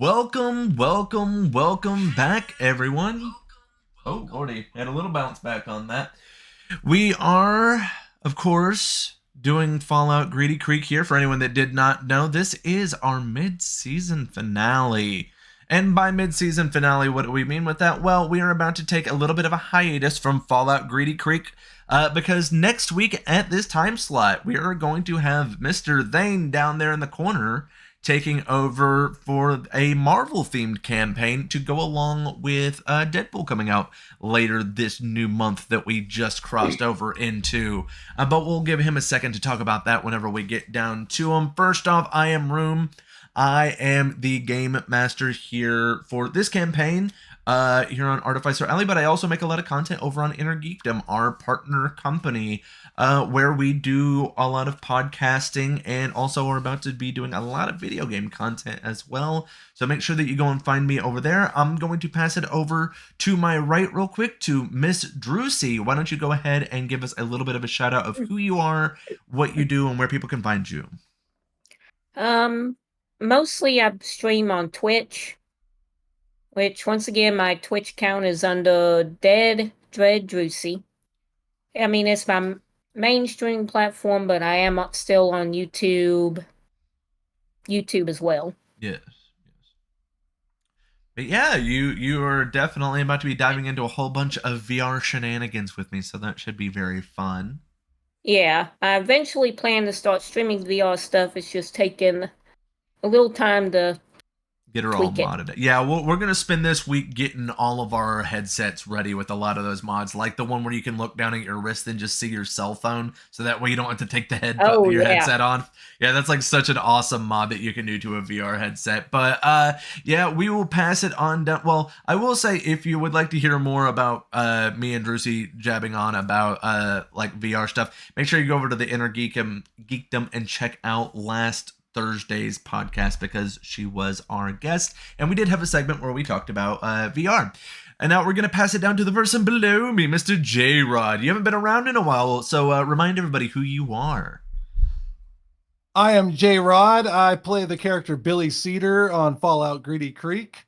Welcome back, everyone. Oh, already had a little bounce back on that. We are, of course, doing Fallout Greedy Creek here. For anyone that did not know, this is our mid-season finale. And by mid-season finale, what do we mean with that? Well, we are about to take a little bit of a hiatus from Fallout Greedy Creek because next week at this time slot, we are going to have Mr. Thane down there in the corner taking over for a Marvel-themed campaign to go along with Deadpool coming out later this new month that we just crossed over into. But we'll give him a second to talk about that whenever we get down to him. First off, I am Room. I am the game master here for this campaign here on Artificer Alley, but I also make a lot of content over on Inner Geekdom, our partner company, where we do a lot of podcasting and also are about to be doing a lot of video game content as well. So make sure that you go and find me over there. I'm going to pass it over to my right real quick to Miss Drusy. Why don't you go ahead and give us a little bit of a shout out of who you are, what you do, and where people can find you. Mostly I stream on Twitch, which once again my Twitch account is under Dead Dread Drusy. I mean, it's my mainstream platform, but I am still on YouTube as well. Yes. But yeah, you are definitely about to be diving into a whole bunch of VR shenanigans with me, so that should be very fun. Yeah, I eventually plan to start streaming VR stuff. It's just taking a little time to get her all modded. Yeah, we're going to spend this week getting all of our headsets ready with a lot of those mods, like the one where you can look down at your wrist and just see your cell phone, so that way you don't have to take the headset on. Yeah, that's like such an awesome mod that you can do to a VR headset. But yeah, we will pass it on down. Well, I will say, if you would like to hear more about me and Drusy jabbing on about like VR stuff, make sure you go over to the Inner Geekdom and check out last Thursday's podcast, because she was our guest and we did have a segment where we talked about VR. And now we're going to pass it down to the person below me, Mr. J-Rod. You haven't been around in a while, so remind everybody who you are. I am J-Rod. I play the character Billy Cedar on Fallout Greedy Creek,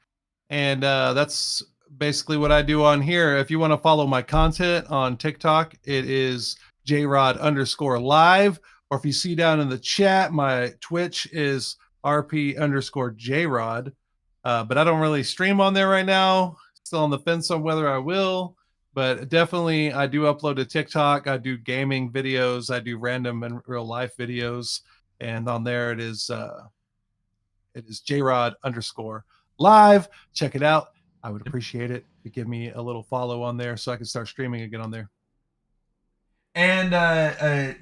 and that's basically what I do on here. If you want to follow my content on TikTok, it is JRod_live. Or if you see down in the chat, my Twitch is RP_JRod. But I don't really stream on there right now. Still on the fence on whether I will. But definitely I do upload to TikTok. I do gaming videos. I do random and real life videos. And on there it is JRod_live. Check it out. I would appreciate it if you give me a little follow on there so I can start streaming again on there. And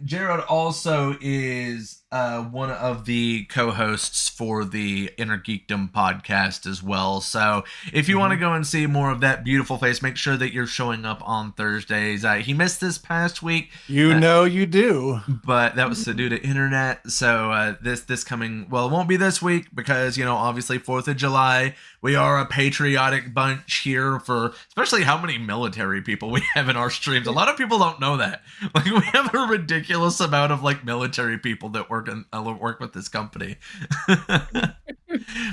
Jared also is one of the co-hosts for the Inner Geekdom podcast as well. So if you want to go and see more of that beautiful face, make sure that you're showing up on Thursdays. He missed this past week. You know you do. But that was due to internet. So this coming, well, it won't be this week because, you know, obviously 4th of July. We are a patriotic bunch here, for especially how many military people we have in our streams. A lot of people don't know that. Like, we have a ridiculous amount of like military people that work with this company.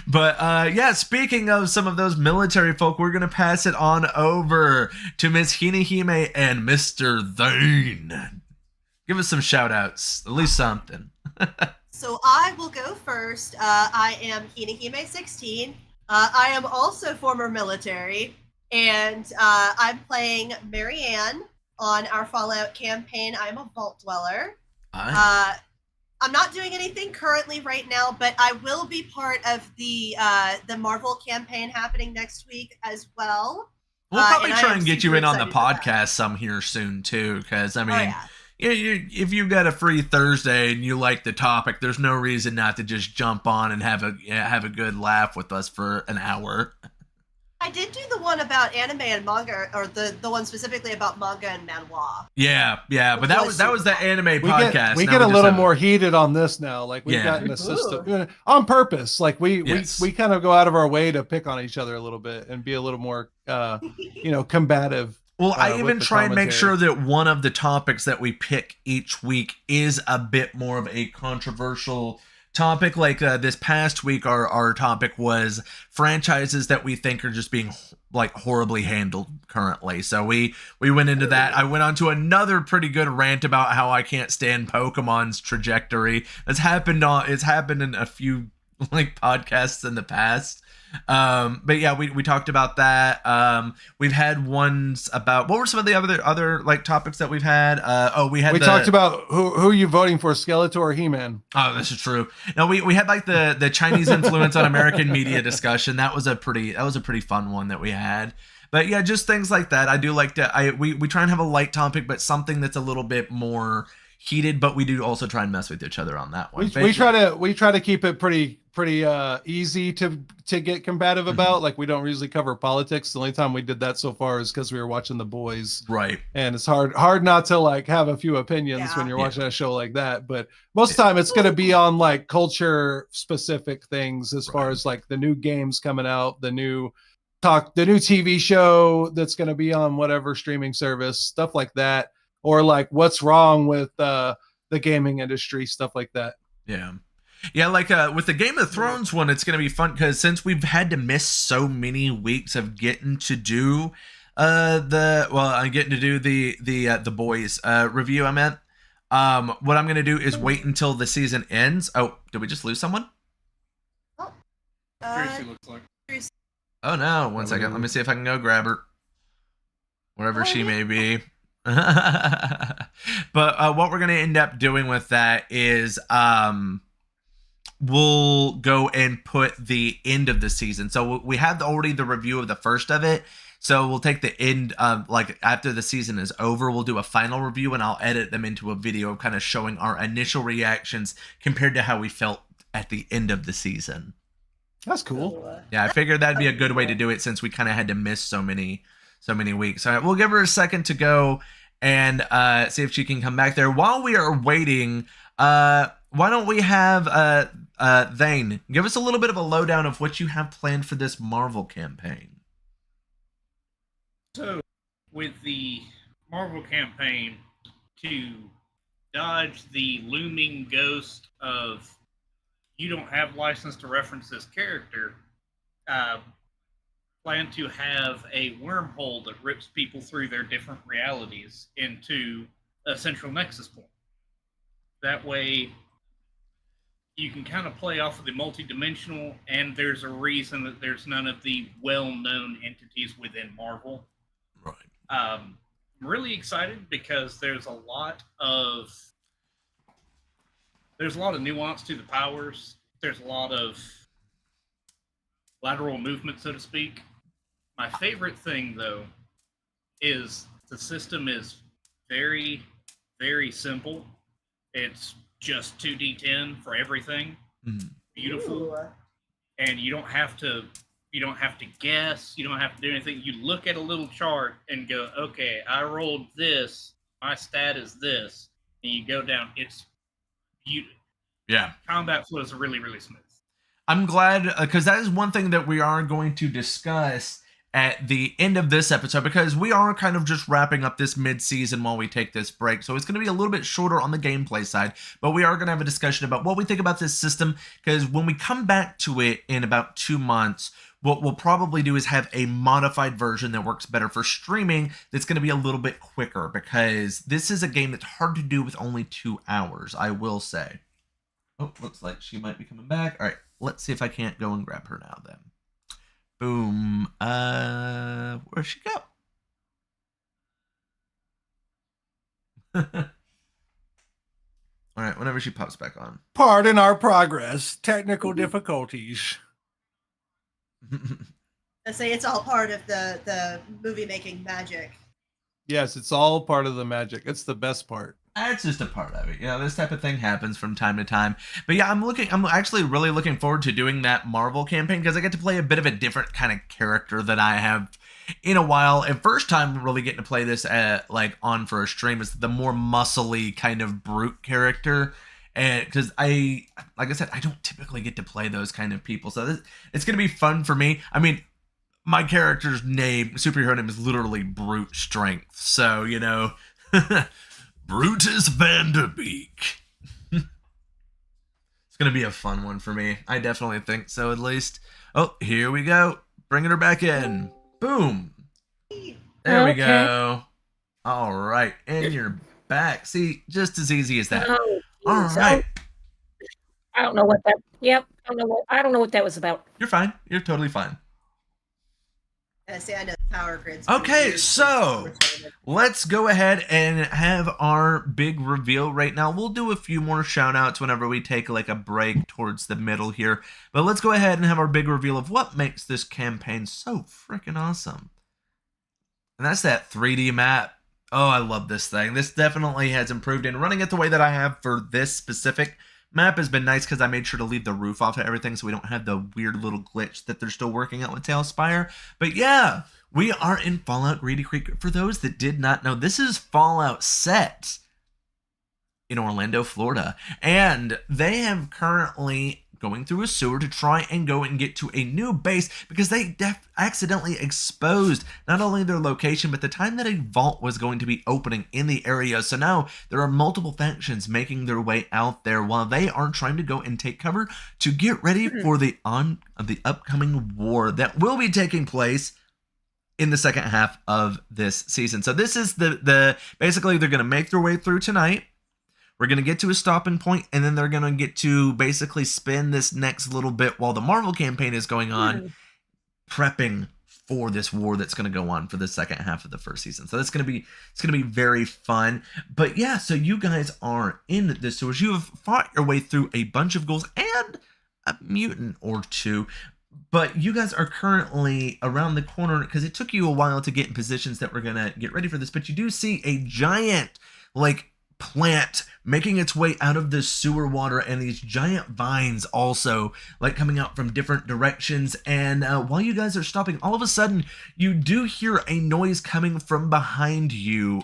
But yeah, speaking of some of those military folk, we're gonna pass it on over to Miss Hinahime and Mr. Thane. Give us some shout outs, at least something. So I will go first. I am Hinahime16. I am also former military, and I'm playing Marianne on our Fallout campaign. I'm a vault dweller. I'm not doing anything currently right now, but I will be part of the Marvel campaign happening next week as well. We'll probably try and get you in on the podcast some here soon too, because I mean, if you've got a free Thursday and you like the topic, there's no reason not to just jump on and have a good laugh with us for an hour. I did do the one about anime and manga, or the one specifically about manga and manhwa. Yeah, but that was the anime podcast. We get a little more heated on this now. Like, we've gotten a system on purpose. Like, we kind of go out of our way to pick on each other a little bit and be a little more combative. Well, I even try and make sure that one of the topics that we pick each week is a bit more of a controversial topic. Like this past week, our topic was franchises that we think are just being like horribly handled currently. So we went into that. I went on to another pretty good rant about how I can't stand Pokemon's trajectory. It's happened in a few like podcasts in the past. But yeah, we talked about that. We've had ones about what were some of the other like topics that we've had. We talked about who are you voting for, Skeletor or He-Man? Oh, this is true. No, we had like the Chinese influence on American media discussion. That was a pretty fun one that we had. But yeah, just things like that. I do like to we try and have a light topic, but something that's a little bit more heated. But we do also try and mess with each other on that one. We try to keep it pretty easy to get combative about. Like, we don't usually cover politics. The only time we did that so far is because we were watching The Boys, right? And it's hard not to like have a few opinions when you're watching a show like that. But most of the time it's going to be on like culture specific things, as far as like the new games coming out, the new TV show that's going to be on whatever streaming service, stuff like that, or like what's wrong with the gaming industry, stuff like that. Yeah, like with the Game of Thrones one, it's going to be fun because since we've had to miss so many weeks of getting to do the Boys review, I meant. What I'm going to do is wait until the season ends. Oh, did we just lose someone? Tracy looks like. Oh no, one second. Let me see if I can go grab her. Wherever she may be. But what we're going to end up doing with that is we'll go and put the end of the season. So we have already the review of the first of it. So we'll take the end, like after the season is over, we'll do a final review and I'll edit them into a video kind of showing our initial reactions compared to how we felt at the end of the season. That's cool. Yeah, I figured that'd be a good way to do it since we kind of had to miss so many weeks. All right, we'll give her a second to go and see if she can come back there. While we are waiting, why don't we have Thane give us a little bit of a lowdown of what you have planned for this Marvel campaign. So, with the Marvel campaign, to dodge the looming ghost of you don't have license to reference this character, plan to have a wormhole that rips people through their different realities into a central nexus point. That way, you can kind of play off of the multidimensional, and there's a reason that there's none of the well-known entities within Marvel. Right. I'm really excited because there's a lot of nuance to the powers. There's a lot of lateral movement, so to speak. My favorite thing, though, is the system is very, very simple. It's just 2d10 for everything. Mm-hmm. Beautiful. Ooh. And you don't have to guess. You don't have to do anything. You look at a little chart and go, okay, I rolled this. My stat is this. And you go down. It's beautiful. Yeah. Combat flows are really, really smooth. I'm glad because that is one thing that we are going to discuss at the end of this episode, because we are kind of just wrapping up this mid-season while we take this break. So it's going to be a little bit shorter on the gameplay side, but we are going to have a discussion about what we think about this system, because when we come back to it in about 2 months, what we'll probably do is have a modified version that works better for streaming that's going to be a little bit quicker, because this is a game that's hard to do with only 2 hours, I will say. Oh, looks like she might be coming back. All right, let's see if I can't go and grab her now then. Boom. Where'd she go? All right, whenever she pops back on. Pardon our progress. Technical difficulties. I say it's all part of the movie making magic. Yes, it's all part of the magic. It's the best part. That's just a part of it. You know, this type of thing happens from time to time. But yeah, I'm actually really looking forward to doing that Marvel campaign, because I get to play a bit of a different kind of character than I have in a while. And first time really getting to play this on for a stream is the more muscly kind of brute character. And because like I said, I don't typically get to play those kind of people. So it's going to be fun for me. I mean, my character's superhero name is literally Brute Strength. So, you know, Brutus Vanderbeek. It's gonna be a fun one for me. I definitely think so, at least. Oh, here we go. Bringing her back in. Boom. There we Okay. go. All right, and you're back. See, just as easy as that. Oh, All geez. right, I don't know what that. Yep. I don't know what that was about. you're fine. You're totally fine. See, I know the power grids. Okay, so let's go ahead and have our big reveal right now. We'll do a few more shout outs whenever we take like a break towards the middle here. But let's go ahead and have our big reveal of what makes this campaign so freaking awesome. And that's that 3D map. Oh, I love this thing. This definitely has improved, and running it the way that I have for this specific map has been nice because I made sure to leave the roof off of everything so we don't have the weird little glitch that they're still working out with Tailspire. But yeah, we are in Fallout Greedy Creek. For those that did not know, this is Fallout set in Orlando, Florida. And they have currently going through a sewer to try and go and get to a new base because they accidentally exposed not only their location but the time that a vault was going to be opening in the area. So now there are multiple factions making their way out there while they are trying to go and take cover to get ready for the upcoming war that will be taking place in the second half of this season. So this is the basically they're going to make their way through tonight. We're going to get to a stopping point, and then they're going to get to basically spend this next little bit while the Marvel campaign is going on, prepping for this war that's going to go on for the second half of the first season. So it's going to be very fun. But yeah, so you guys are in the sewers. You have fought your way through a bunch of ghouls and a mutant or two. But you guys are currently around the corner because it took you a while to get in positions that we're going to get ready for this. But you do see a giant, plant making its way out of the sewer water, and these giant vines also coming out from different directions. And while you guys are stopping, all of a sudden you do hear a noise coming from behind you.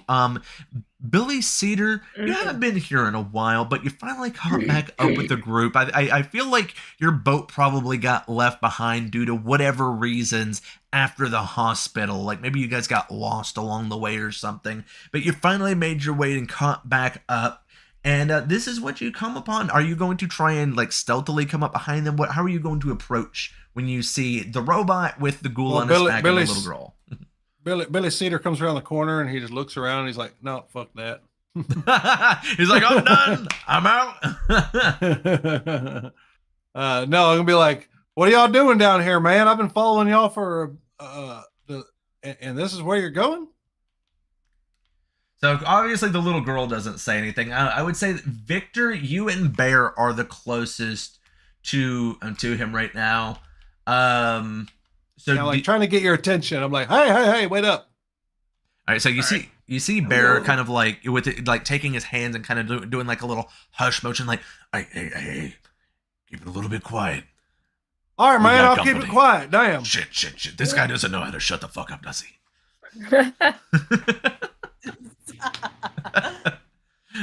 Billy Cedar, you haven't been here in a while, but you finally caught back up with the group. I feel like your boat probably got left behind due to whatever reasons after the hospital. Maybe you guys got lost along the way or something, but you finally made your way and caught back up. And this is what you come upon. Are you going to try and stealthily come up behind them? How are you going to approach when you see the robot with the ghoul on his back and the little girl? Billy Cedar comes around the corner and he just looks around and he's like, no, fuck that. He's like, I'm done. I'm out. No, I'm gonna be like, what are y'all doing down here, man? I've been following y'all for and this is where you're going? So obviously the little girl doesn't say anything. I would say that Victor, you and Bear are the closest to him right now. So trying to get your attention. I'm like, hey, wait up. All right, so you see Bear kind of with it, taking his hands and kind of doing a little hush motion, hey, keep it a little bit quiet. All right, man, I'll keep it quiet. Damn. Shit. This guy doesn't know how to shut the fuck up, does he?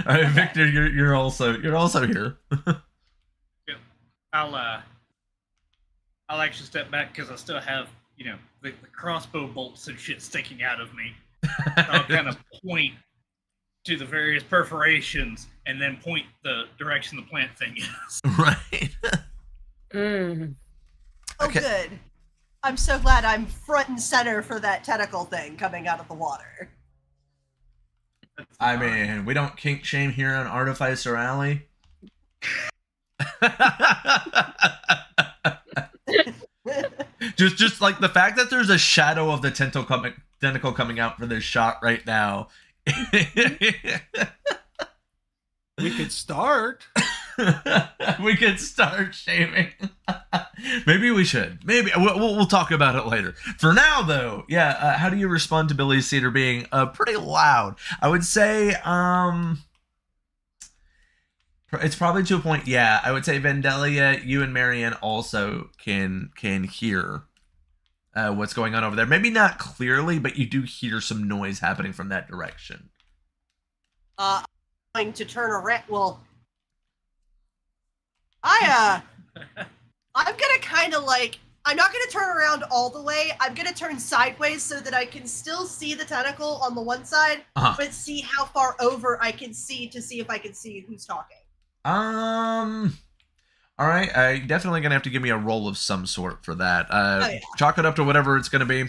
All right, Victor, you're also here. Yep. I'll actually step back because I still have the crossbow bolts and shit sticking out of me. I'll kind of point to the various perforations and then point the direction the plant thing is. Right. Oh, good. I'm so glad I'm front and center for that tentacle thing coming out of the water. I mean, we don't kink shame here on Artificer Alley. just the fact that there's a shadow of the tentacle coming out for this shot right now. We could start. We could start shaming. Maybe we should. Maybe we'll talk about it later. For now, though, yeah. How do you respond to Billy Cedar being pretty loud? I would say it's probably to a point. Yeah, I would say Vandalia, you and Marianne also can hear what's going on over there. Maybe not clearly, but you do hear some noise happening from that direction. I'm going to turn around. Well, I'm gonna kind of I'm not gonna turn around all the way. I'm gonna turn sideways so that I can still see the tentacle on the one side, but see how far over I can see to see if I can see who's talking. All right, definitely gonna have to give me a roll of some sort for that. Oh, yeah. Chalk it up to whatever it's gonna be.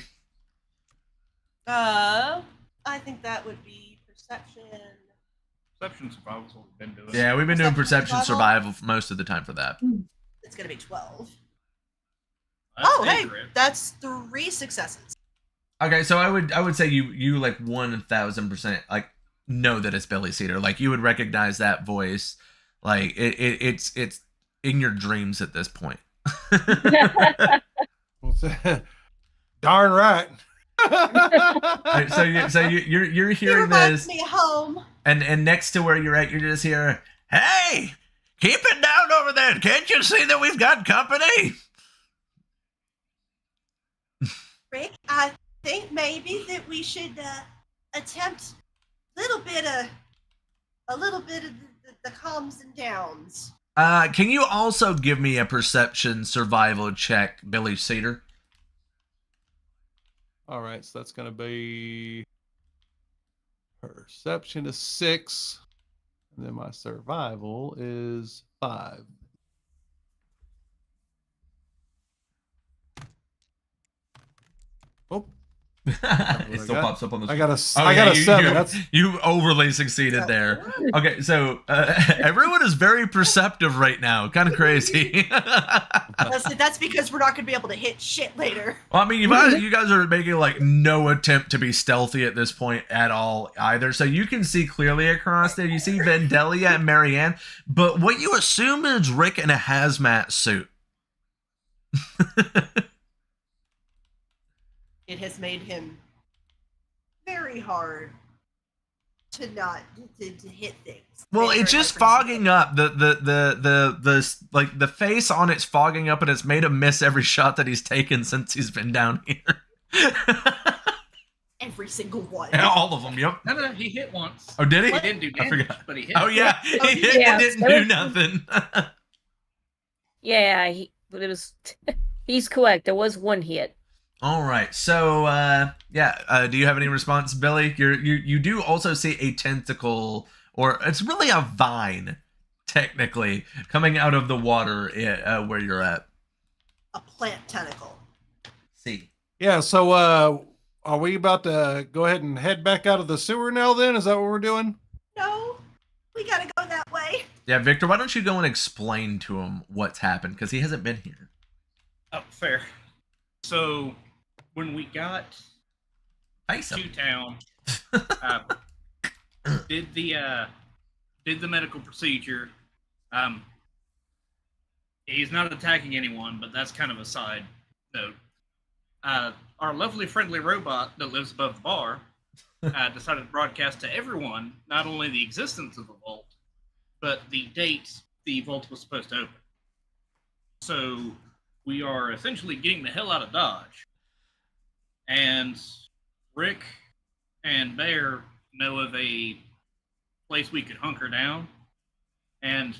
I think that would be perception. Perception survival is what we've been doing. Yeah, we've been doing Perception perception survival most of the time for that. It's gonna be 12. That's Oh, hey, accurate. that's 3 successes. Okay, so I would say you like 1000% like know that it's Billy Cedar. Like you would recognize that voice. Like it's in your dreams at this point. Darn right. Right, so you're He hearing reminds this, me of home. and next to where you're at, you're just hearing, "Hey, keep it down over there! Can't you see that we've got company?" Rick, I think maybe that we should attempt a little bit of the calms and downs. Can you also give me a perception survival check, Billy Cedar? All right, so that's going to be perception is 6, and then my survival is 5. Oh, It still pops up on the I got a, Oh, I got yeah, a 7. You, That's you overly succeeded there. Okay, so everyone is very perceptive right now. Kind of crazy. That's because we're not going to be able to hit shit later. Well, I mean, you guys are making like no attempt to be stealthy at this point at all either. So you can see clearly across there. You see Vandelia and Marianne, but what you assume is Rick in a hazmat suit. It has made him very hard to not to hit things. Well, Very it's hard just for him to fogging hit. up. The like the face on it's fogging up, and it's made him miss every shot that he's taken since he's been down here. Every single one. Yeah, all of them. Yep. No, he hit once. Oh, did he? He didn't do I damage, forgot. but he hit. Oh yeah, Oh, he hit yeah. and didn't do nothing. Yeah, but it was. He's correct. There was one hit. All right. So do you have any response, Billy? You do also see a tentacle, or it's really a vine, technically, coming out of the water where you're at. A plant tentacle. See. yeah. So, are we about to go ahead and head back out of the sewer now? Then is that what we're doing? No, we gotta go that way. Yeah, Victor, why don't you go and explain to him what's happened, because he hasn't been here. Oh, fair. So when we got Face to him. town, did the medical procedure. He's not attacking anyone, but that's kind of a side note. Our lovely friendly robot that lives above the bar decided to broadcast to everyone not only the existence of the vault, but the date the vault was supposed to open. So we are essentially getting the hell out of Dodge. And Rick and Bear know of a place we could hunker down. And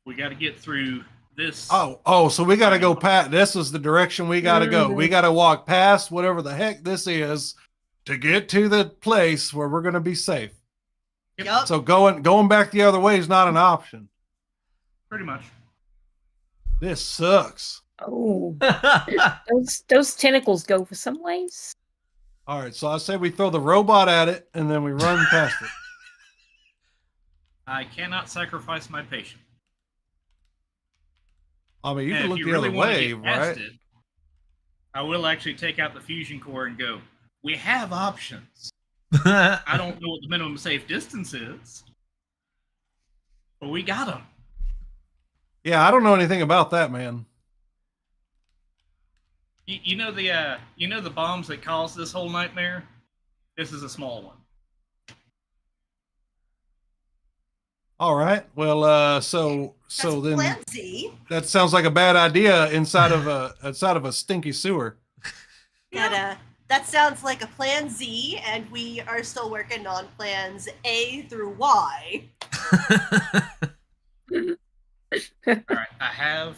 we got to get through this. Oh, so we got to go past. This is the direction we got to go. We got to walk past whatever the heck this is to get to the place where we're going to be safe. Yup. So going back the other way is not an option. Pretty much. This sucks. Oh, those tentacles go for some ways. All right, so I say we throw the robot at it and then we run past it. I cannot sacrifice my patient. I mean, you And can if look you the really other want to way, get past right? it, I will actually take out the fusion core and go, we have options. I don't know what the minimum safe distance is, but we got them. Yeah, I don't know anything about that, man. You know the bombs that caused this whole nightmare? This is a small one. All right. Well, so That's then Plan Z. that sounds like a bad idea inside of a stinky sewer. That sounds like a Plan Z, and we are still working on plans A through Y. All right, I have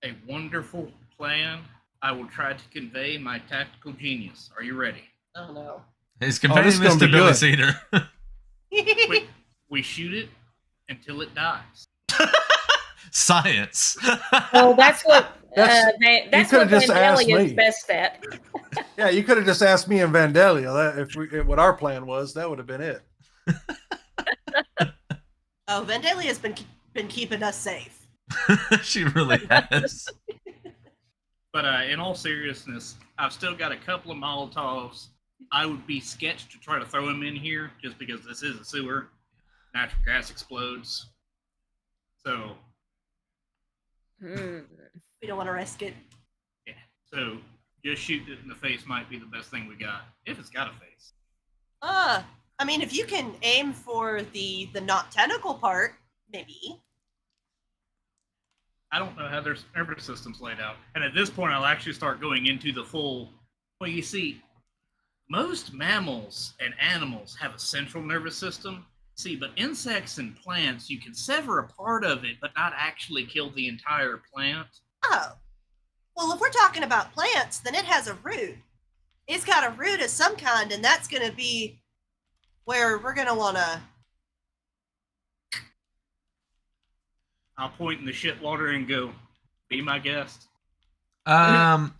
a wonderful plan. I will try to convey my tactical genius. Are you ready? Oh no. He's this conveying is this gonna to be Billy good. Cedar. We shoot it until it dies. Science. Well, that's what That's- that's you what coulda just asked Vandalia is me. best at. Yeah, you could have just asked me and Vandalia that what our plan was. That would have been it. Oh, Vandalia has been keeping us safe. She really has. But in all seriousness, I've still got a couple of Molotovs. I would be sketched to try to throw them in here just because this is a sewer. Natural gas explodes. So, Hmm. We don't want to risk it. yeah. So, just shooting it in the face might be the best thing we got. If it's got a face. I mean, if you can aim for the not tentacle part, maybe. I don't know how their nervous system's laid out. And at this point, I'll actually start going into the full. Well, you see, most mammals and animals have a central nervous system. See, but insects and plants, you can sever a part of it, but not actually kill the entire plant. Oh. Well, if we're talking about plants, then it has a root. It's got a root of some kind, and that's going to be where we're going to want to. I'll point in the shit water and go, be my guest. Hina,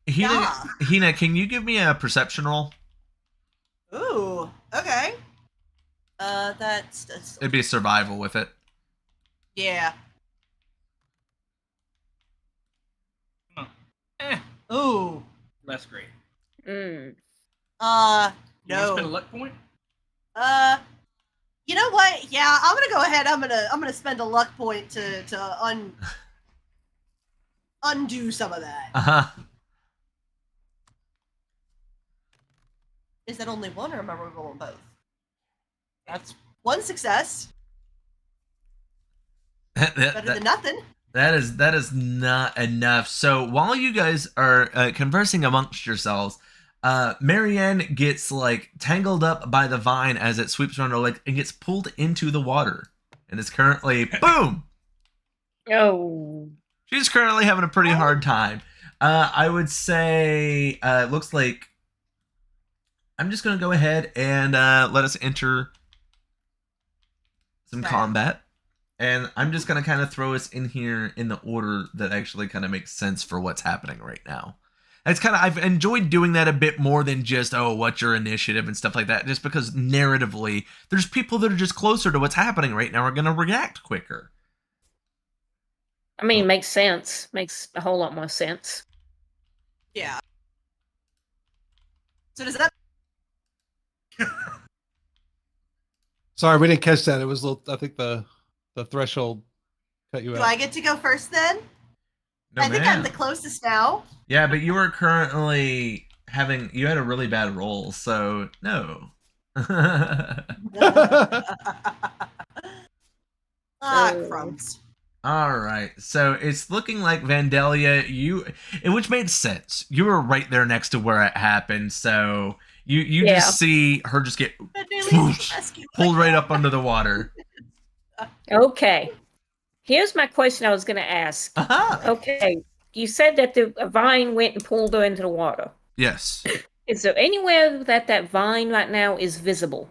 Yeah. Hina, can you give me a perception roll? Ooh, okay. That's It'd be survival with it. yeah. Eh, Ooh. less great. Mm. You want to No. spend a luck point? You know what? Yeah, I'm gonna go ahead. I'm gonna spend a luck point to undo some of that. Uh-huh. Is that only one, or am I rolling both? That's one success. Better than nothing. That is not enough. So while you guys are conversing amongst yourselves, Marianne gets like tangled up by the vine as it sweeps around her leg and gets pulled into the water, and is currently boom. Oh. She's currently having a pretty hard time. I would say it looks like I'm just gonna go ahead and let us enter some Fair. combat. And I'm just going to kind of throw us in here in the order that actually kind of makes sense for what's happening right now. It's kind of, I've enjoyed doing that a bit more than just, oh, what's your initiative and stuff like that. Just because narratively, there's people that are just closer to what's happening right now are going to react quicker. I mean, it makes sense. Makes a whole lot more sense. Yeah. So does that? Sorry, we didn't catch that. It was a little. I think the threshold cut you Do out. I get to go first then? No, I think man. I'm the closest now. Yeah, but you were currently you had a really bad roll, so no. Crumbs. All right, so it's looking like Vandalia, which made sense. You were right there next to where it happened, so you Yeah. just see her just get Vandalia's rescue. pulled right up under the water. Okay. Here's my question I was going to ask. Uh-huh. Okay. You said that the vine went and pulled her into the water. Yes. Is there anywhere that vine right now is visible?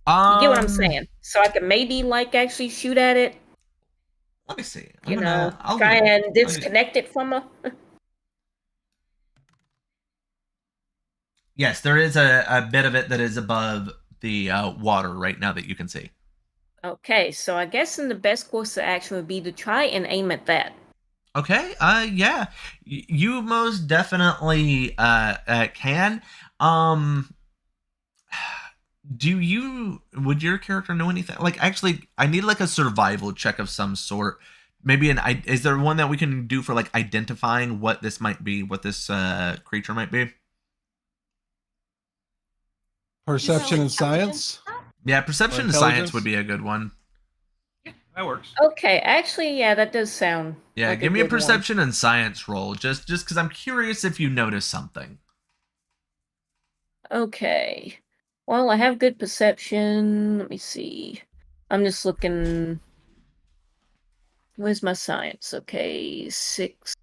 You get what I'm saying? So I can maybe like actually shoot at it, Let me see. I'll try and disconnect it from her. Yes, there is a bit of it that is above the water right now that you can see. Okay, so I guess in the best course of action would be to try and aim at that. Okay. Yeah. You most definitely can. Would your character know anything? Like, actually, I need like a survival check of some sort. Maybe is there one that we can do for like identifying what this might be, what this creature might be? Perception and science. Yeah, perception and science would be a good one. Yeah, that works. Okay, actually, yeah, that does sound. Yeah, like give me a good one. perception and science roll, just because I'm curious if you notice something. Okay. Well, I have good perception. Let me see. I'm just looking. Where's my science? Okay, 6.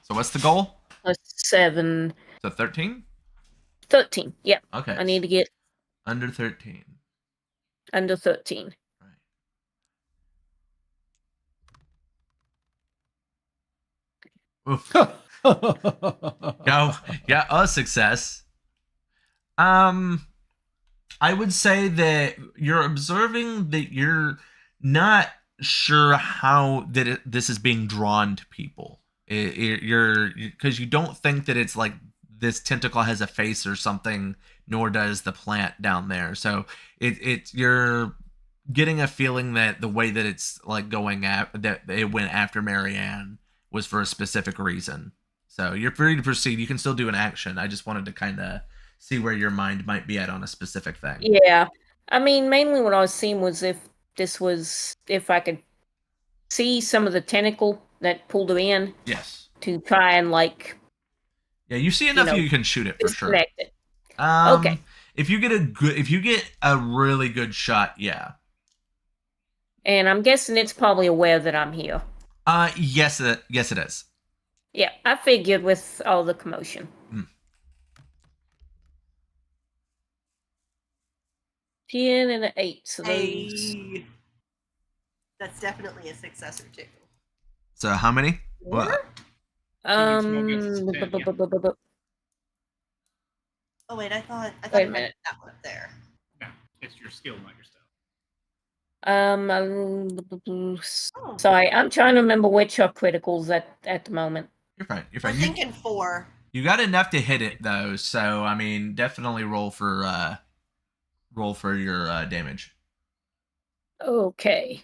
So what's the goal? Plus 7. So 13? 13. Yep. Okay. I need to get. Under 13. Under 13. Oof. Yeah, a success. I would say that you're observing that you're not sure how this is being drawn to people. You're because you don't think that it's like this tentacle has a face or something, nor does the plant down there. So you're getting a feeling that the way that it's like going at that it went after Marianne was for a specific reason. So you're free to proceed. You can still do an action. I just wanted to kind of see where your mind might be at on a specific thing. Yeah. I mean, mainly what I was seeing was if I could see some of the tentacle that pulled her in Yes. to try and, like, Yeah, you see enough you can shoot it for sure. disconnect it. Okay. If you get a really good shot, yeah. And I'm guessing it's probably aware that I'm here. Yes it is. Yeah, I figured with all the commotion. 10 and an 8, so those... Hey. That's definitely a success or two. So how many? What? Small against 10, yeah. Oh wait, I thought Wait a it meant minute. that one up there. No, it's your skill, not your stuff. Sorry, I'm trying to remember which are criticals at the moment. You're fine. You're I'm fine. thinking 4. You got enough to hit it though, so I mean, definitely roll for your damage. Okay.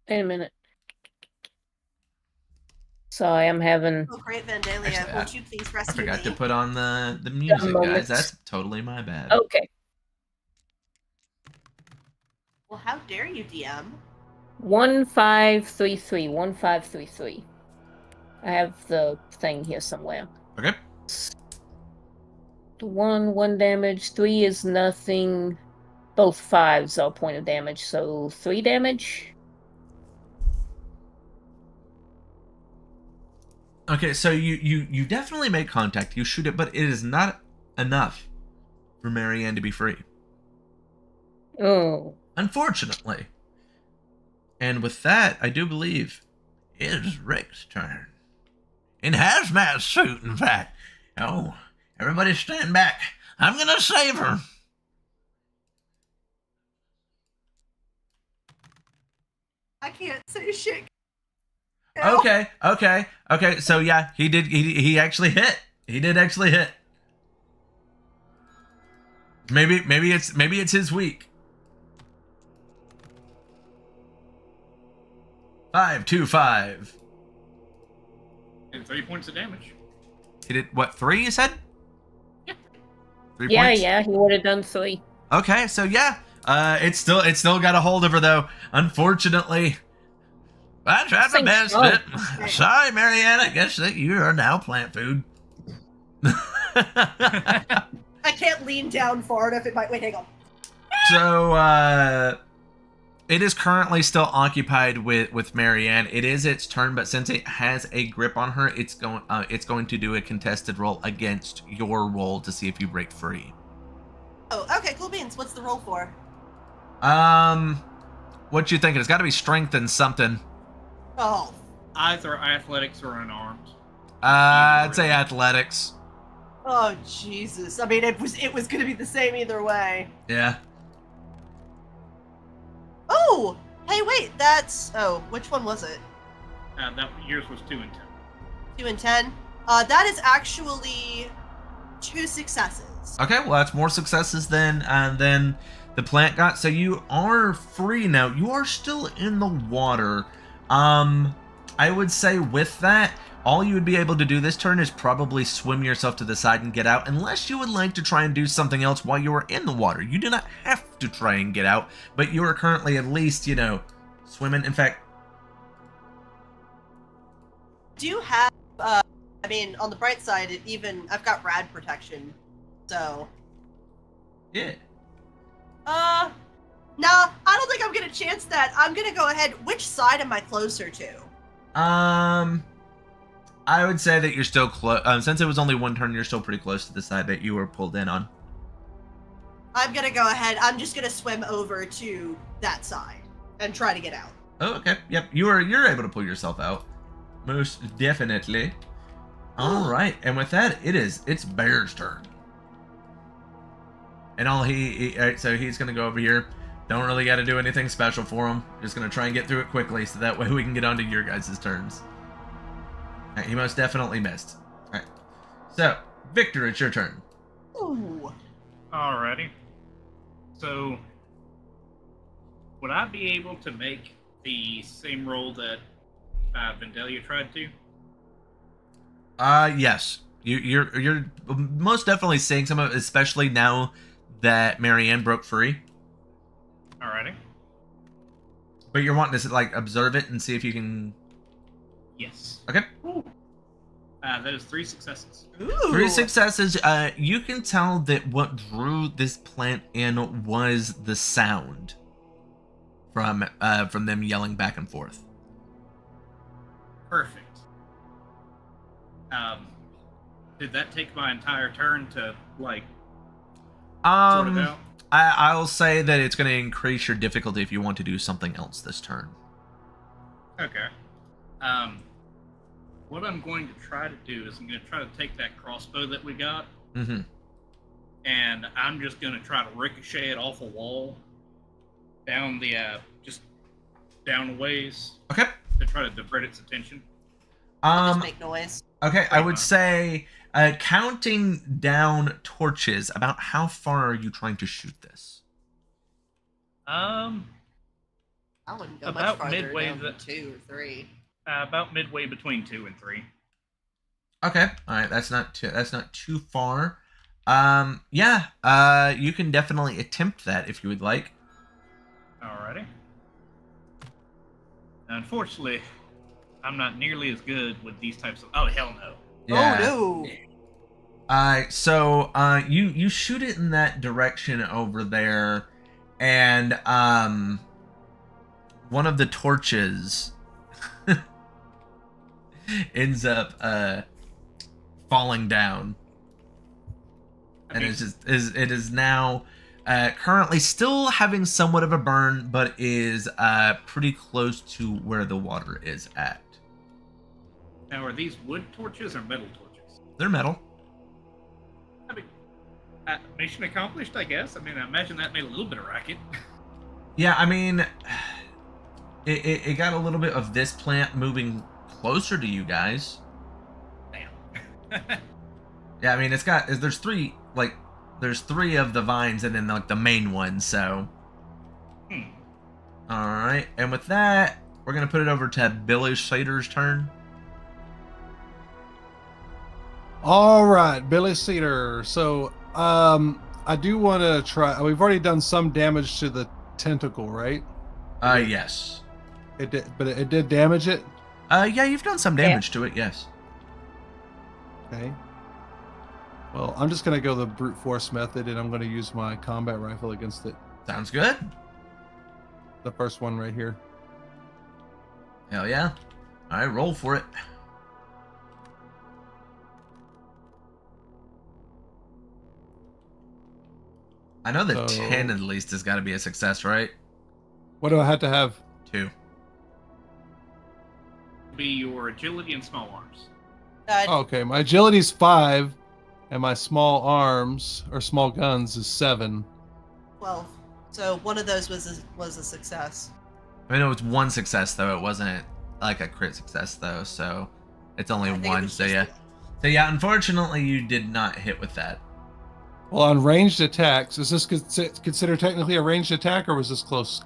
Wait a minute. Sorry, I'm having... Oh, great, Vandalia. Actually, Won't you please I rescue forgot me? to put on the music, moments. guys. That's totally my bad. Okay. Well, how dare you, DM? 1533. 1533. I have the thing here somewhere. Okay. 1 damage. 3 is nothing. Both 5s are point of damage, so 3 damage. Okay, so you definitely make contact. You shoot it, but it is not enough for Marianne to be free. Oh. Unfortunately. And with that, I do believe it is Rick's turn. In hazmat suit, in fact. Oh, everybody stand back. I'm gonna save her. I can't say shit. No. Okay. So yeah, he actually hit. He did actually hit. Maybe it's his week. 525. And 3 points of damage. He did what? 3? You said? Yeah. 3 Yeah, points? yeah, he would have done 3. Okay, so yeah, it's still got a hold of her though. Unfortunately, I tried my best. Sorry, Marianne. I guess that you are now plant food. I can't lean down far enough. It might. Wait, hang on. So it is currently still occupied with Marianne. It is its turn, but since it has a grip on her, it's going to do a contested roll against your roll to see if you break free. Oh, okay, cool beans. What's the roll for? What you thinking? It's got to be strength and something. Oh, Either athletics or unarmed. I'd say athletics. oh, Jesus. I mean, it was going to be the same either way. Yeah. Oh, hey, wait. That's. Oh, which one was it? That yours was 2 and 10. 2 and 10. That is actually 2 successes. Okay, well that's more successes than the plant got. So you are free now. You are still in the water. I would say with that, all you would be able to do this turn is probably swim yourself to the side and get out, unless you would like to try and do something else while you are in the water. You do not have to try and get out, but you are currently at least, swimming. In fact, Do you have, I mean, on the bright side, I've got rad protection, so. yeah. No, I don't think I'm gonna chance that. I'm gonna go ahead. Which side am I closer to? I would say that you're still close. Since it was only one turn, you're still pretty close to the side that you were pulled in on. I'm gonna go ahead. I'm just gonna swim over to that side and try to get out. Oh, okay. Yep, you're able to pull yourself out. Most definitely. All right, and with that, it's Bear's turn. And all all right, so he's gonna go over here. Don't really got to do anything special for him. Just gonna try and get through it quickly, so that way we can get on to your guys' turns. All right, he most definitely missed. All right, so Victor, it's your turn. Ooh. Alrighty. So, would I be able to make the same roll that Vandalia tried to? Yes. You're most definitely seeing some of it, especially now that Marianne broke free. Alrighty. But you're wanting to like observe it and see if you can. Yes. Okay. That is 3 successes. Ooh. 3 successes. You can tell that what drew this plant in was the sound from them yelling back and forth. Perfect. Did that take my entire turn to, like, sort it out? I'll say that it's going to increase your difficulty if you want to do something else this turn. Okay. What I'm going to try to do is I'm going to try to take that crossbow that we got, Mm-hmm. and I'm just going to try to ricochet it off a wall down the, just down a ways Okay. to try to divert its attention. Just make noise. Okay, I would much. say counting down torches, about how far are you trying to shoot this? I wouldn't go About much farther midway down the- than 2 or 3. About midway between 2 and 3. Okay, all right, that's not too far. Yeah, you can definitely attempt that if you would like. Alrighty. Unfortunately, I'm not nearly as good with these types of. Oh hell no! Yeah. Oh no! So you shoot it in that direction over there, and one of the torches ends up falling down, and it is now currently still having somewhat of a burn, but is pretty close to where the water is at. Now, are these wood torches or metal torches? They're metal. I mean, mission accomplished, I guess. I mean, I imagine that made a little bit of racket. Yeah, I mean, it got a little bit of this plant moving closer to you guys. Damn. Yeah, I mean, there's three of the vines and then like the main one, so. Alright, and with that, we're gonna put it over to Billy Slater's turn. All right, Billy Cedar. So, I do want to try. We've already done some damage to the tentacle, right? Yes. It did, but it did damage it. Yeah, you've done some damage to it, yes. Okay. Well, I'm just gonna go the brute force method, and I'm gonna use my combat rifle against it. Sounds good. The first one right here. Hell yeah. Alright, roll for it. I know that So- 10 at least has got to be a success, right? What do I have to have? 2. Be your agility and small arms. Okay, my agility's 5, and my small arms or small guns is 7. 12. So one of those was a success. I know it's 1 success though. It wasn't like a crit success though, so it's only I think it 1. was So just yeah. the- So yeah, unfortunately, you did not hit with that. Well, on ranged attacks, is this considered technically a ranged attack, or was this close?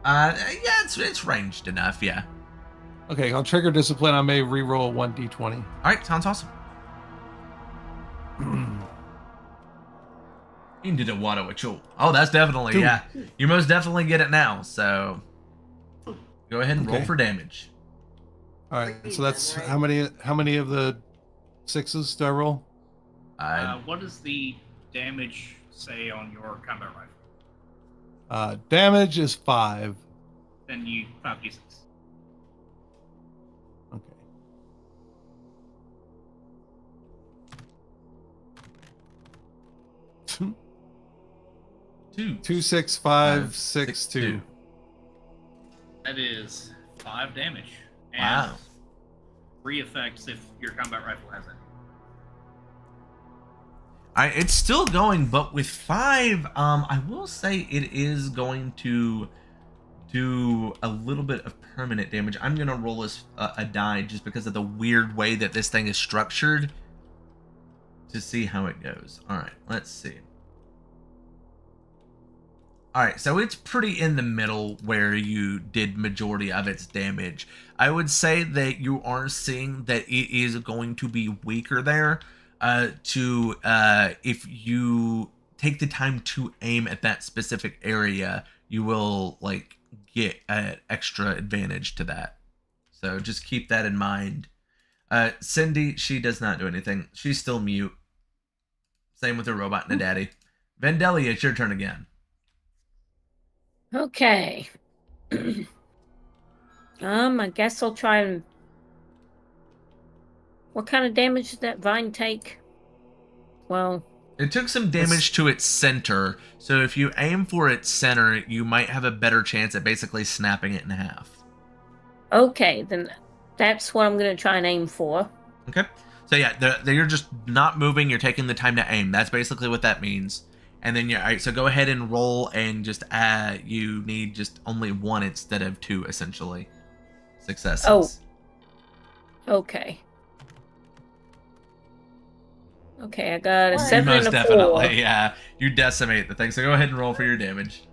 Yeah, it's ranged enough. Yeah. Okay, on trigger discipline, I may reroll 1d20. All right, sounds awesome. You did a water with you. Oh, that's definitely Two. yeah. You most definitely get it now. So go ahead and roll Okay. for damage. All right, so that's Right. how many of the 6s do I roll? What does the damage say on your combat rifle? Damage is 5. Then you 5d6. Okay. 26562. That is 5 damage. And Wow. 3 effects if your combat rifle has it. It's still going, but with 5, I will say it is going to do a little bit of permanent damage. I'm gonna roll a die just because of the weird way that this thing is structured to see how it goes. All right, let's see. All right, so it's pretty in the middle where you did majority of its damage. I would say that you are seeing that it is going to be weaker there. If you take the time to aim at that specific area, you will like get an extra advantage to that. So just keep that in mind. Cindy, she does not do anything. She's still mute. Same with her robot and a daddy. Vandelli, it's your turn again. Okay. I guess I'll try and. What kind of damage did that vine take? Well, It took some damage to its center, so if you aim for its center, you might have a better chance at basically snapping it in half. okay, then that's what I'm gonna try and aim for. Okay? So yeah, you're just not moving, you're taking the time to aim. That's basically what that means. And then alright, so go ahead and roll and just you need just only 1 instead of 2, essentially. Successes. Oh. Okay. Okay, I got a What? 7 Most and a 4. definitely, yeah. You decimate the thing. So go ahead and roll for your damage.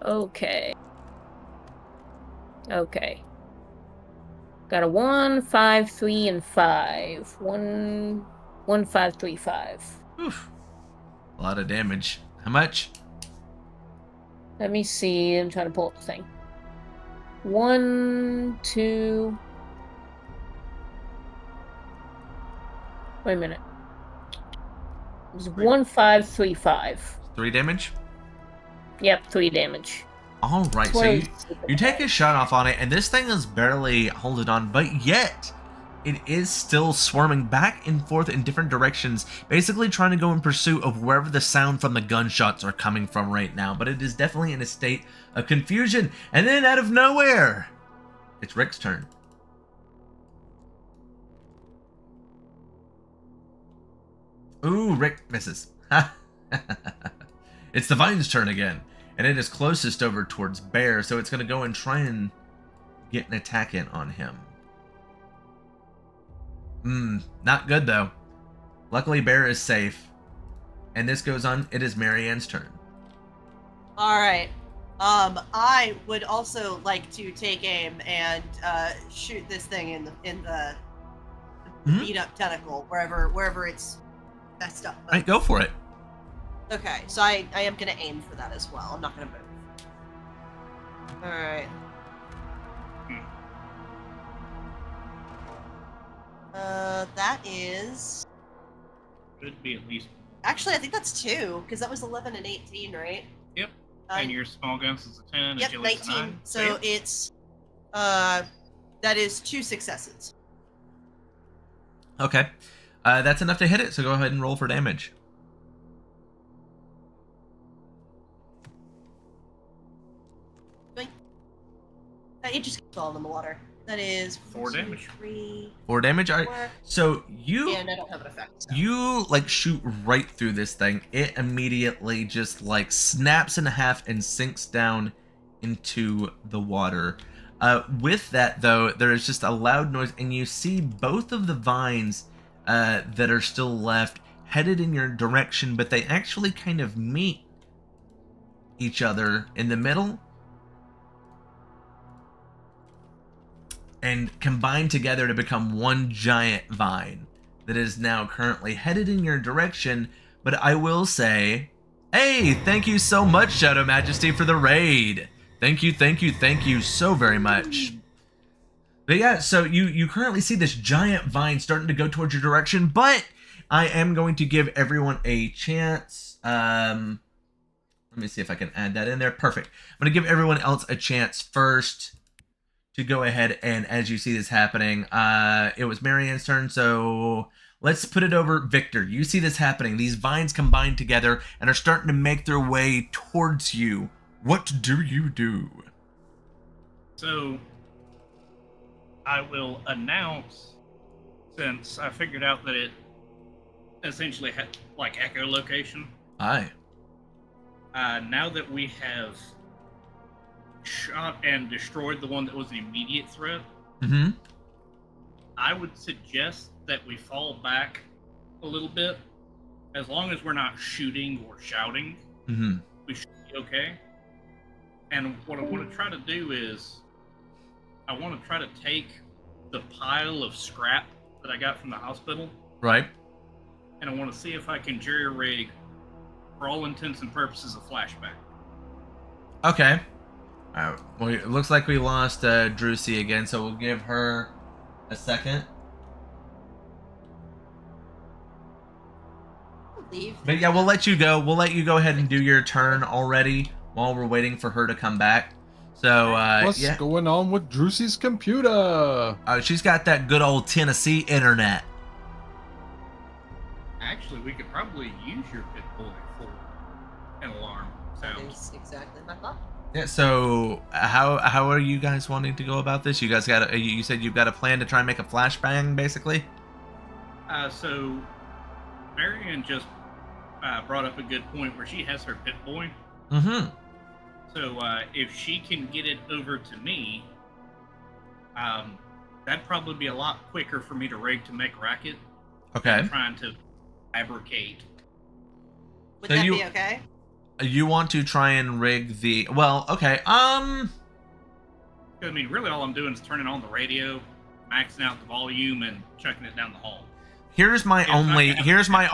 Okay. Okay. Got a 1, 5, 3, and 5. 1, 1, 5, 3, 5. Oof. A lot of damage. How much? Let me see. I'm trying to pull up the thing. 1, 2. Wait a minute. It was 1, 5, 3, 5. 3 damage? Yep, 3 damage. All right, so you take a shot off on it, and this thing is barely holding on, but yet it is still swarming back and forth in different directions, basically trying to go in pursuit of wherever the sound from the gunshots are coming from right now. But it is definitely in a state of confusion. And then out of nowhere, it's Rick's turn. Ooh, Rick misses. It's the Vine's turn again. And it is closest over towards Bear, so it's going to go and try and get an attack in on him. Not good though. Luckily Bear is safe. And this goes on, it is Marianne's turn. Alright. I would also like to take aim and shoot this thing in the beat up tentacle, wherever it's messed up. Alright, go for it. Okay, so I am gonna aim for that as well. I'm not gonna move. Alright. That is... Should be at least. Actually, I think that's 2, because that was 11 and 18, right? Yep. And your small guns is a 10. Yep, agility's 19. 9. So yeah. it's... that is 2 successes. Okay. That's enough to hit it, so go ahead and roll for damage. It just keeps falling in the water. That is 4 damage. 3, 4 damage? Alright. 4. So you... And I don't have an effect. So. You like shoot right through this thing. It immediately just like snaps in half and sinks down into the water. With that though, there is just a loud noise, and you see both of the vines that are still left headed in your direction, but they actually kind of meet each other in the middle and combine together to become one giant vine that is now currently headed in your direction. But I will say, hey, thank you so much, Shadow Majesty, for the raid. Thank you so very much. But yeah, so you currently see this giant vine starting to go towards your direction, but I am going to give everyone a chance. Let me see if I can add that in there. Perfect. I'm going to give everyone else a chance first to go ahead, and as you see this happening, it was Marianne's turn, so Let's put it over Victor. You see this happening. These vines combine together and are starting to make their way towards you. What do you do? So, I will announce, since I figured out that it essentially had like echolocation. Aye. Now that we have shot and destroyed the one that was an immediate threat, Mm-hmm. I would suggest that we fall back a little bit. As long as we're not shooting or shouting, Mm-hmm. we should be okay. And what I want to try to do is, I want to try to take the pile of scrap that I got from the hospital, Right. and I want to see if I can jury-rig, for all intents and purposes, a flashback. Okay. Well, it looks like we lost Drusy again, so we'll give her a second. Leave. But yeah, we'll let you go. We'll let you go ahead and do your turn already while we're waiting for her to come back. So, What's yeah. going on with Drusy's computer? She's got that good old Tennessee internet. Actually, we could probably use your pit boy for an alarm That sound. is exactly my thought. Yeah, so how are you guys wanting to go about this? You guys got you said you've got a plan to try and make a flashbang, basically? So, Marion just brought up a good point where she has her pit boy. Mm-hmm. So if she can get it over to me, that'd probably be a lot quicker for me to rig to make racket. Okay. Than trying to fabricate. Would So that you- be okay? You want to try and rig the... Well, okay, I mean, really all I'm doing is turning on the radio, maxing out the volume, and chucking it down the hall. here's my Yeah, only... okay. Here's my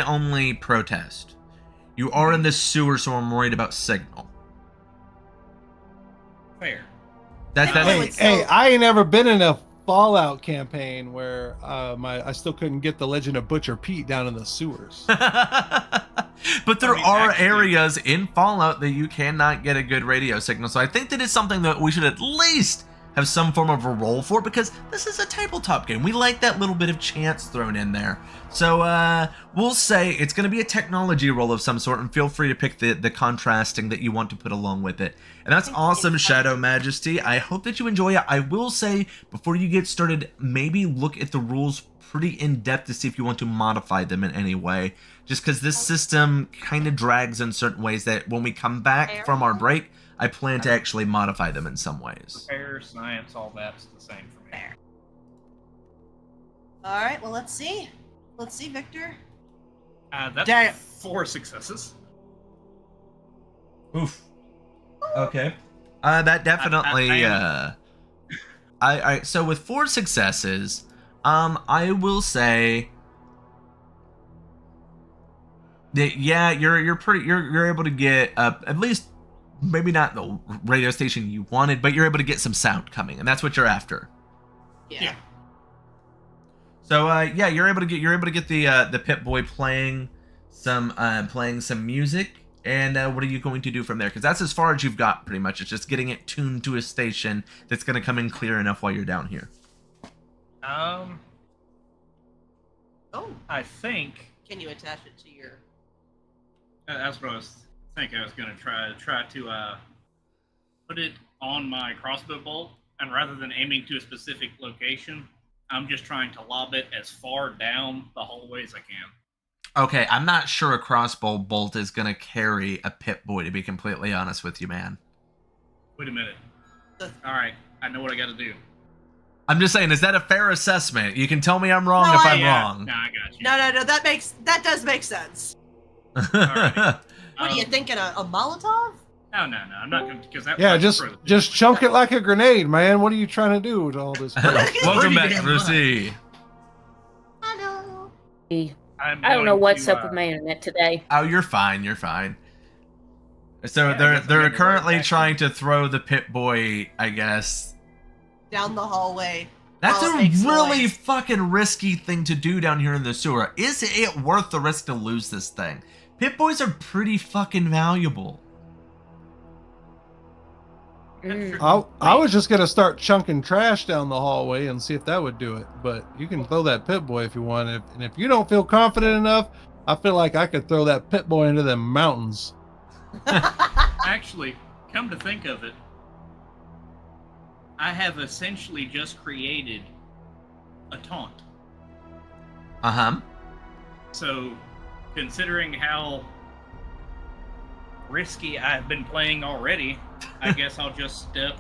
only protest. You are in the sewer, so I'm worried about signal. Fair. That's Oh, Hey, it's hey, so- I ain't ever been in a Fallout campaign where I still couldn't get the Legend of Butcher Pete down in the sewers. But there I mean, are actually- areas in Fallout that you cannot get a good radio signal. So I think that is something that we should at least have some form of a role for, because this is a tabletop game. We like that little bit of chance thrown in there. So we'll say it's going to be a technology role of some sort, and feel free to pick the contrasting that you want to put along with it. And that's awesome, Shadow Majesty. I hope that you enjoy it. I will say, before you get started, maybe look at the rules pretty in depth to see if you want to modify them in any way. Just because this system kind of drags in certain ways that when we come back from our break, I plan to actually modify them in some ways. Fair, science, all that's the same for me. Fair. All right. Well, let's see. Let's see, Victor. That's Damn. 4 successes. Oof. Okay. That definitely. So with 4 successes, I will say that you're able to get at least, maybe not the radio station you wanted, but you're able to get some sound coming, and that's what you're after. Yeah. So you're able to get the Pip Boy playing some music. And what are you going to do from there? Because that's as far as you've got, pretty much. It's just getting it tuned to a station that's going to come in clear enough while you're down here. Oh, I think can you attach it to your? that's what I was thinking. I was going to try to put it on my crossbow bolt, and rather than aiming to a specific location, I'm just trying to lob it as far down the hallway as I can. Okay, I'm not sure a crossbow bolt is going to carry a Pip Boy, to be completely honest with you, man. Wait a minute. All right, I know what I got to do. I'm just saying, is that a fair assessment? You can tell me I'm wrong No, if I- I'm Yeah, wrong. No, I got you. No. That does make sense. Alright. What are you thinking? A Molotov? No, I'm not going to, because that. Yeah, might just throw the just picture. chunk it like a grenade, man. What are you trying to do with all this? Welcome back, Pretty damn Lucy. Hello. I'm I don't know going what's to, up with my internet today. Oh, you're fine. You're fine. So Yeah, I they're guess I'm gonna go currently right back. trying to throw the Pip Boy, I guess. Down the hallway. That's while it a makes really noise. fucking risky thing to do down here in the sewer. Is it worth the risk to lose this thing? Pip Boys are pretty fucking valuable. I was just gonna start chunking trash down the hallway and see if that would do it. But you can throw that pit boy if you want. And if you don't feel confident enough, I feel like I could throw that pit boy into the mountains. Actually, come to think of it, I have essentially just created a taunt. Uh-huh. So, considering how risky I've been playing already, I guess I'll just step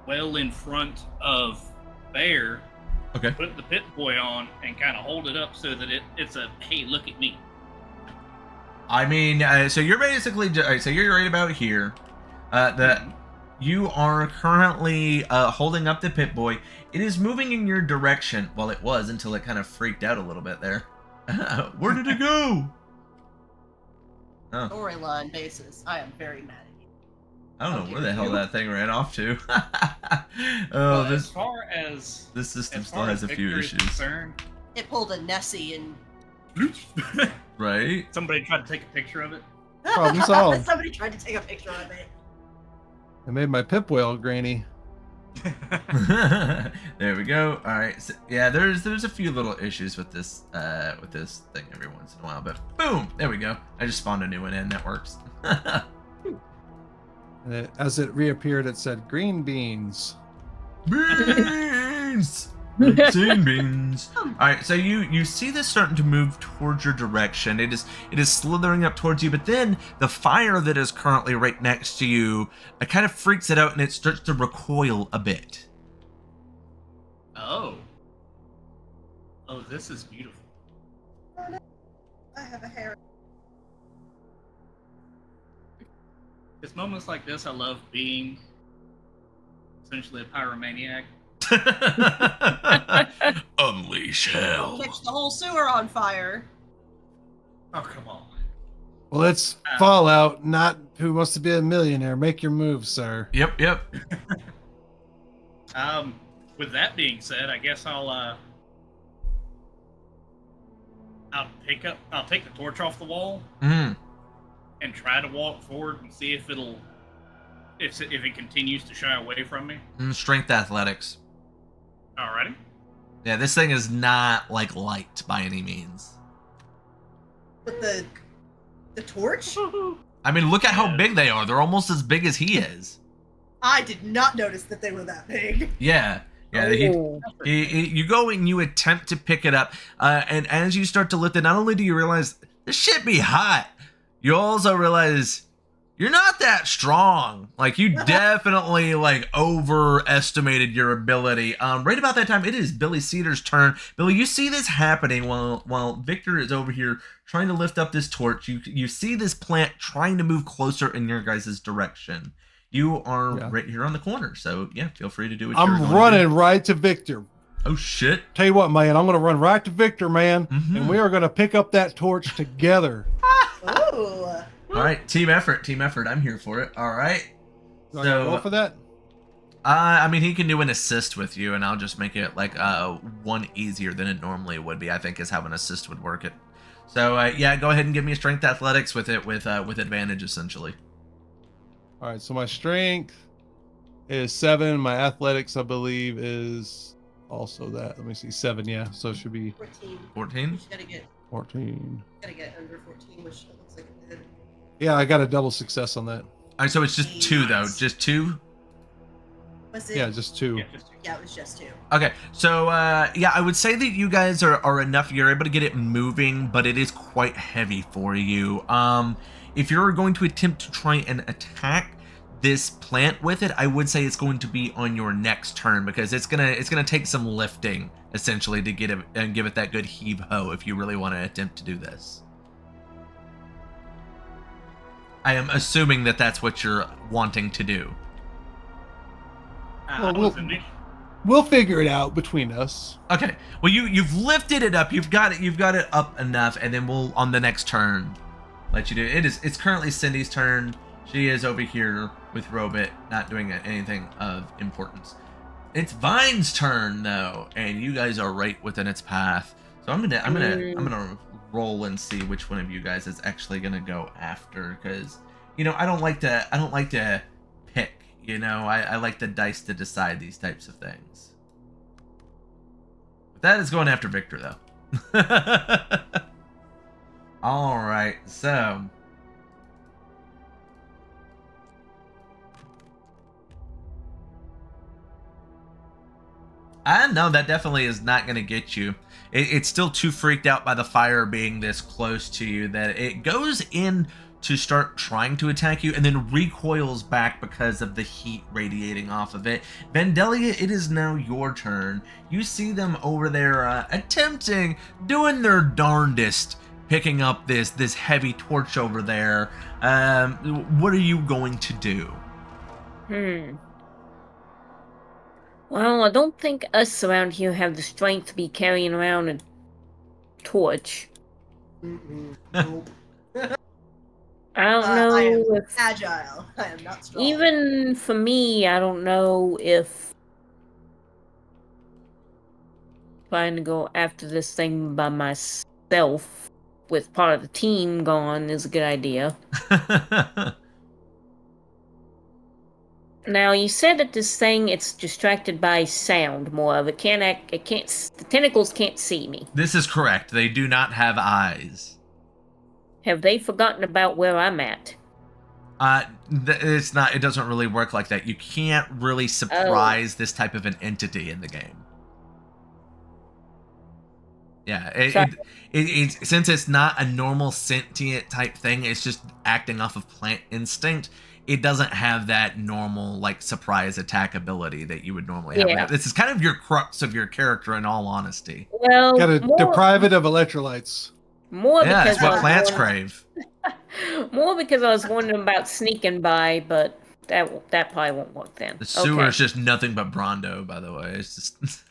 well in front of Bear, Okay. put the pit boy on, and kind of hold it up so that it's a, hey, look at me. I mean, so you're basically, so you're right about here. You are currently holding up the pit boy. It is moving in your direction. Well, it was until it kind of freaked out a little bit there. Where did it go? Oh, Storyline basis, I am very mad at you. I don't know where the hell you. that thing ran off to. Well, Oh, as far as this system as still far has as a few Victor is issues, concerned, It pulled a Nessie and right? somebody tried to take a picture of it. Problem solved. Somebody tried to take a picture of it. I made my pip boy all grainy. There we go. All right. So, yeah, there's a few little issues with this thing every once in a while, but boom, there we go. I just spawned a new one in. That works. And as it reappeared, it said green beans. Beans. Insane beans. All right, so you see this starting to move towards your direction. It is slithering up towards you, but then the fire that is currently right next to you, it kind of freaks it out and it starts to recoil a bit. Oh, this is beautiful. I have a hair. It's moments like this I love being essentially a pyromaniac. Unleash hell. Catch the whole sewer on fire. Oh, come on. Well, it's Fallout, not Who Wants to Be a Millionaire. Make your move, sir. Yep. With that being said, I guess I'll take the torch off the wall Mm. and try to walk forward and see if it continues to shy away from me. Strength athletics. Alrighty. Yeah, this thing is not like light by any means. With the torch? I mean, look at how big they are. They're almost as big as he is. I did not notice that they were that big. Yeah. Oh. You go and you attempt to pick it up, and as you start to lift it, not only do you realize this shit be hot, you also realize you're not that strong. Like, you definitely overestimated your ability. Right about that time, it is Billy Cedar's turn. Billy, you see this happening while Victor is over here trying to lift up this torch. You see this plant trying to move closer in your guys' direction. You are right here on the corner, so yeah, feel free to do what you're going I'm to running right to Victor. Oh shit! Tell you what, man, I'm going to run right to Victor, man, Mhm. and we are going to pick up that torch together. Ooh. All right, team effort. I'm here for it. All right. Do I gotta roll for that? I mean, he can do an assist with you, and I'll just make it one easier than it normally would be. I think is how an assist would work it. So yeah, go ahead and give me a strength athletics with it with advantage essentially. All right, so my strength is 7. My athletics, I believe, is also that. Let me see, 7. Yeah, so it should be 14. 14. You gotta 14. get under 14, which it looks like it did. Yeah, I got a double success on that. All right, so it's just 2 though, Nice. just 2. Was it? Yeah, just 2. Yeah, it was just 2. Okay, so yeah, I would say that you guys are enough. You're able to get it moving, but it is quite heavy for you. If you're going to attempt to try and attack this plant with it, I would say it's going to be on your next turn because it's gonna take some lifting essentially to get it and give it that good heave ho if you really want to attempt to do this. I am assuming that that's what you're wanting to do. Well, we'll figure it out between us. Okay. Well, you've lifted it up. You've got it up enough, and then we'll on the next turn let you do it. It's currently Cindy's turn. She is over here with Robit, not doing anything of importance. It's Vine's turn though, and you guys are right within its path. So I'm gonna roll and see which one of you guys is actually gonna go after, because I don't like to pick. You know, I like the dice to decide these types of things. But that is going after Victor, though. All right, so no, that definitely is not going to get you. It's still too freaked out by the fire being this close to you that it goes in to start trying to attack you and then recoils back because of the heat radiating off of it. Vandalia, it is now your turn. You see them over there attempting, doing their darndest, picking up this heavy torch over there. What are you going to do? Well, I don't think us around here have the strength to be carrying around a torch. Nope. I don't know I am if... agile. I am not strong. Even for me, I don't know if trying to go after this thing by myself with part of the team gone is a good idea. Now, you said that this thing, it's distracted by sound more of it. The tentacles can't see me. This is correct. They do not have eyes. Have they forgotten about where I'm at? It's not. It doesn't really work like that. You can't really surprise this type of an entity in the game. Yeah, it's since it's not a normal sentient type thing. It's just acting off of plant instinct. It doesn't have that normal like surprise attack ability that you would normally have. Yeah. This is kind of your crux of your character, in all honesty. Well, Gotta deprive it of electrolytes. more Yeah, because that's what I was plants wondering- crave. More because I was wondering about sneaking by, but that probably won't work then. The sewer Okay. is just nothing but Brondo, by the way. It's just.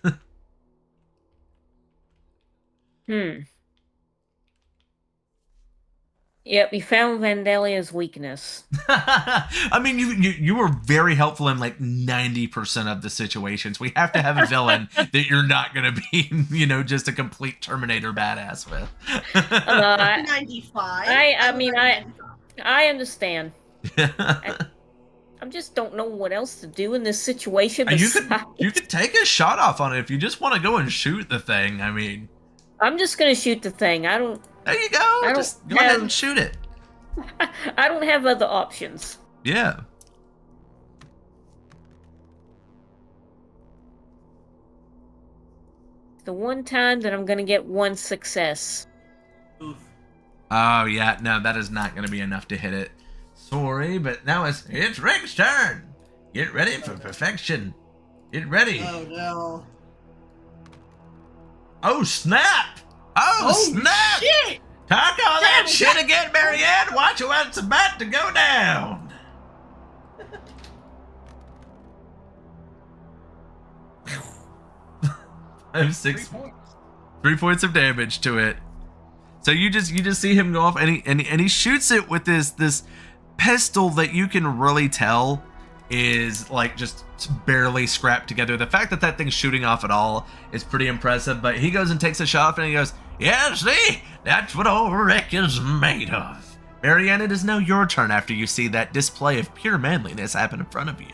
Yep, we found Vandalia's weakness. I mean, you were very helpful in like 90% of the situations. We have to have a villain that you're not going to be, just a complete Terminator badass with. 95. I understand. I just don't know what else to do in this situation. you besides- could take a shot off on it if you just want to go and shoot the thing. I mean, I'm just gonna shoot the thing. there you go. Just go ahead and shoot it. I don't have other options. Yeah. The one time that I'm gonna get one success. Oof. Oh yeah, no, that is not going to be enough to hit it. Sorry, but now it's Rick's turn. Get ready for perfection. Get ready. Oh no. Oh snap! Oh snap! Shit! Talk all that Damn, shit again, Marianne. Watch what's about to go down. I have 6 3 points of damage to it. So you just see him go off and he shoots it with this pistol that you can really tell is like just barely scrapped together. The fact that that thing's shooting off at all is pretty impressive, but he goes and takes a shot and he goes, yeah, see, that's what old Rick is made of. Marianne, it is now your turn after you see that display of pure manliness happen in front of you.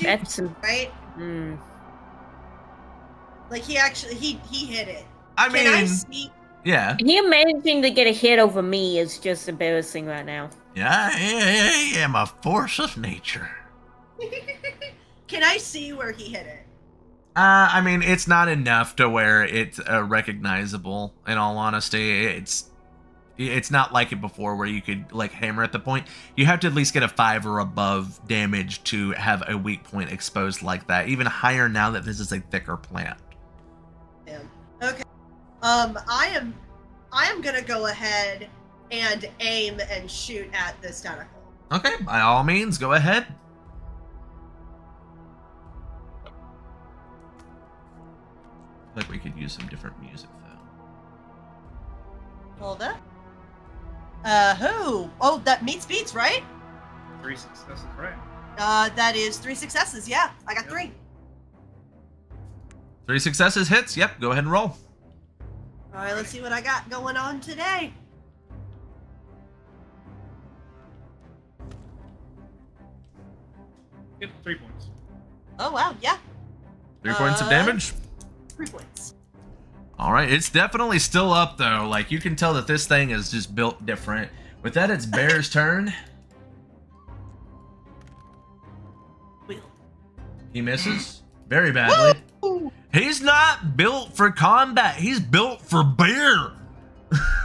That's Right? Like he hit it. I Can I mean, sneak? yeah. him managing to get a hit over me is just embarrassing right now. Yeah, I am a force of nature. Can I see where he hit it? I mean, it's not enough to where it's recognizable. In all honesty, it's not like it before where you could like hammer at the point. You have to at least get a 5 or above damage to have a weak point exposed like that. Even higher now that this is a thicker plant. Yeah. Okay. I am gonna go ahead and aim and shoot at this tentacle. Okay, by all means, go ahead. Like we could use some different music though. Hold up. Who? Oh, that meets beats, right? 3 successes, right? That is 3 successes. Yeah, I got 3. 3 successes hits. Yep, go ahead and roll. All right, let's see what I got going on today. Get 3 points. Oh wow, yeah, 3 points of damage. 3 points. All right, it's definitely still up though. Like you can tell that this thing is just built different. With that, it's Bear's turn. Wheel. He misses very badly. Woo! He's not built for combat. He's built for beer.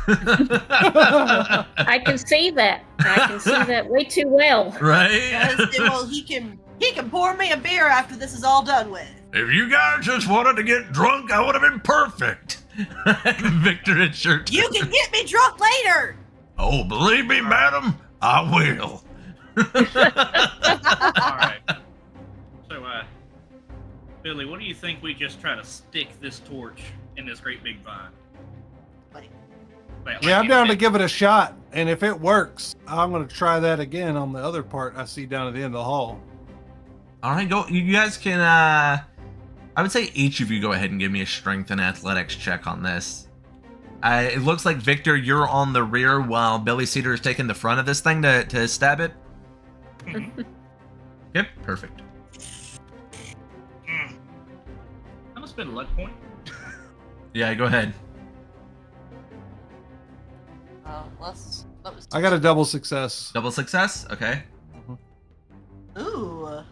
I can see that. I can see that way too well. Right? Well, he can pour me a beer after this is all done with. If you guys just wanted to get drunk, I would have been perfect. Victor, it's your turn. You can get me drunk later. Oh, believe me, madam, I will. Alright. So, Billy, what do you think we just try to stick this torch in this great big vine? Like, Yeah, I'm down to give it a shot, and if it works, I'm gonna try that again on the other part I see down at the end of the hall. All right, go. You guys can. I would say each of you go ahead and give me a strength and athletics check on this. It looks like Victor, you're on the rear while Billy Cedar is taking the front of this thing to stab it. Yep, perfect. I'm gonna spend a luck point. Yeah, go ahead. That was I got a double success. Double success. Okay. Ooh.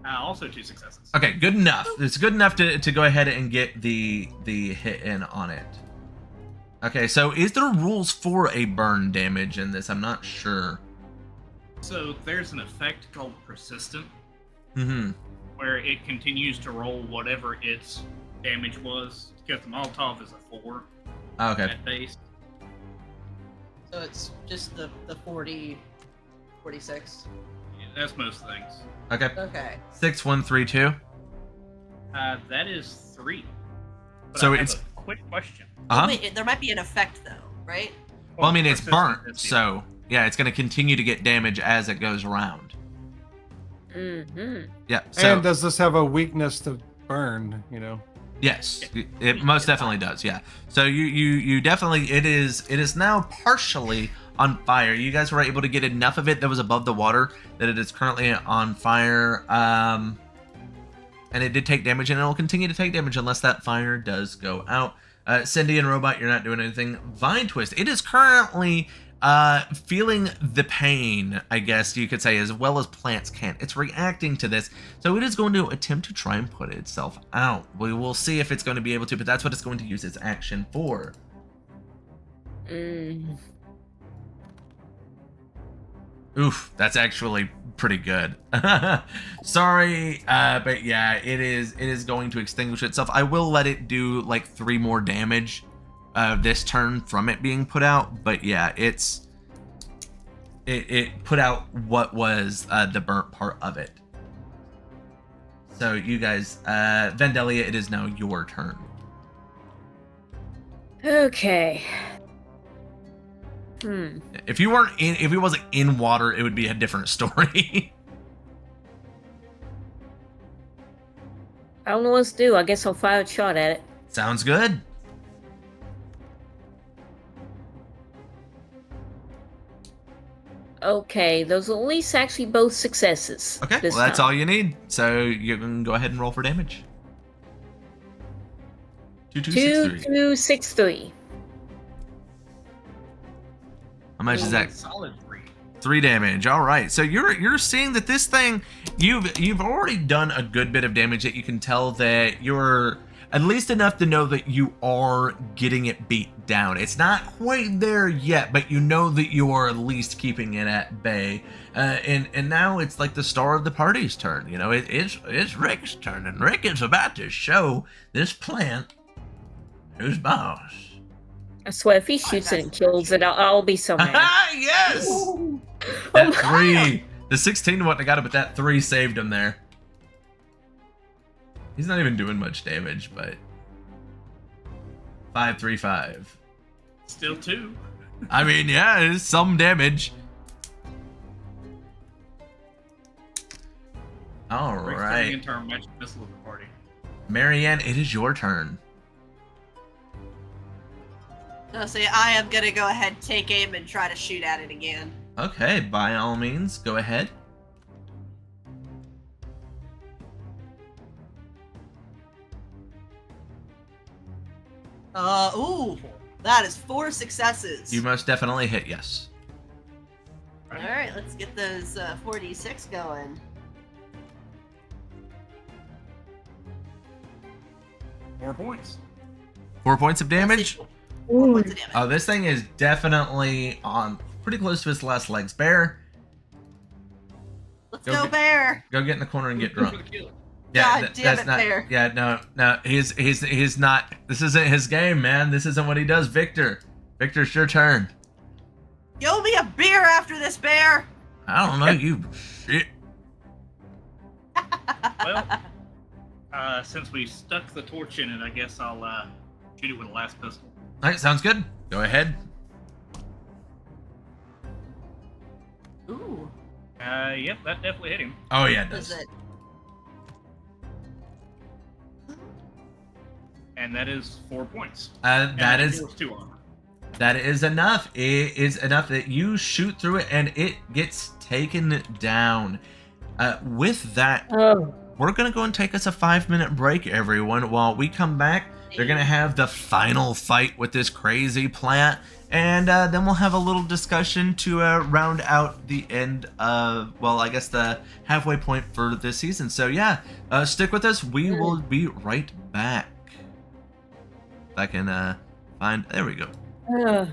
Also 2 successes. Okay, good enough. It's good enough to go ahead and get the hit in on it. Okay, so is there rules for a burn damage in this? I'm not sure. So there's an effect called persistent, Mm-hmm. where it continues to roll whatever its damage was, because the Molotov is a 4 Okay. at base. So it's just the 40, 46. Yeah, that's most things. Okay. Okay. 6, 1, 3, 2. That is 3. But So I have it's- a quick question. Uh-huh. Wait, there might be an effect though, right? Well, I mean, it's Persistent burnt, is the- so yeah, it's going to continue to get damage as it goes around. Mm-hmm. Yeah. So And does this have a weakness to burn? You know. yes, it most definitely does. Yeah. So you definitely it is now partially on fire. You guys were able to get enough of it that was above the water that it is currently on fire. And it did take damage, and it will continue to take damage unless that fire does go out. Cindy and Robot, you're not doing anything. Vine Twist, it is currently feeling the pain, I guess you could say, as well as plants can. It's reacting to this, so it is going to attempt to try and put itself out. We will see if it's going to be able to, but that's what it's going to use its action for. Mm. Oof, that's actually pretty good. Sorry, but yeah, it is going to extinguish itself. I will let it do like 3 more damage this turn from it being put out, but yeah, it put out what was the burnt part of it. So you guys, Vandalia, it is now your turn. Okay. If you weren't in, if it wasn't in water, it would be a different story. I don't know what to do. I guess I'll fire a shot at it. Sounds good. Okay, those are at least actually both successes. Okay, this well that's time. all you need. So you can go ahead and roll for damage. 2263. 2263. How much is that? Solid 3. 3 damage. All right. So you're seeing that this thing, you've already done a good bit of damage. That you can tell that you're at least enough to know that you are getting it beat down. It's not quite there yet, but you know that you are at least keeping it at bay. And now it's like the star of the party's turn. You know, it's Rick's turn, and Rick is about to show this plant who's boss. I swear, if he shoots it and kills it, I'll be so mad. Yes. Oh That my 3, the 16 wouldn't have got it, but that 3 saved him there. He's not even doing much damage, but 535. Still 2. I mean, yeah, it's some damage. All Rick's turning right, into our magic missile of the party. Marianne, it is your turn. No, see, I am gonna go ahead, take aim, and try to shoot at it again. Okay, by all means, go ahead. Ooh, that is 4 successes. You most definitely hit, yes. All right, let's get those 4d6 going. 4 points. 4 points of damage. 4 points of damage. Oh, this thing is definitely on pretty close to its last legs. Bear, Let's go go, get- Bear. go get in the corner and get For the drunk. kill. God th- damn that's it, not. Bear. Yeah, no. He's not. This isn't his game, man. This isn't what he does. Victor, it's your turn. You owe me a beer after this, Bear. I don't know, you shit. Well, since we stuck the torch in it, I guess I'll shoot it with a last pistol. All right, sounds good. Go ahead. Ooh, Yep, that definitely hit him. Oh yeah, it what is does. it? And that is 4 points. That And is 2 armor. that is enough. It is enough that you shoot through it and it gets taken down. With that, Oh, we're gonna go and take us a 5-minute break, everyone. While we come back, they're gonna have the final fight with this crazy plant, and then we'll have a little discussion to round out the end of, well, I guess the halfway point for this season. So yeah, stick with us. We will be right back. If I can find, there we go. ugh.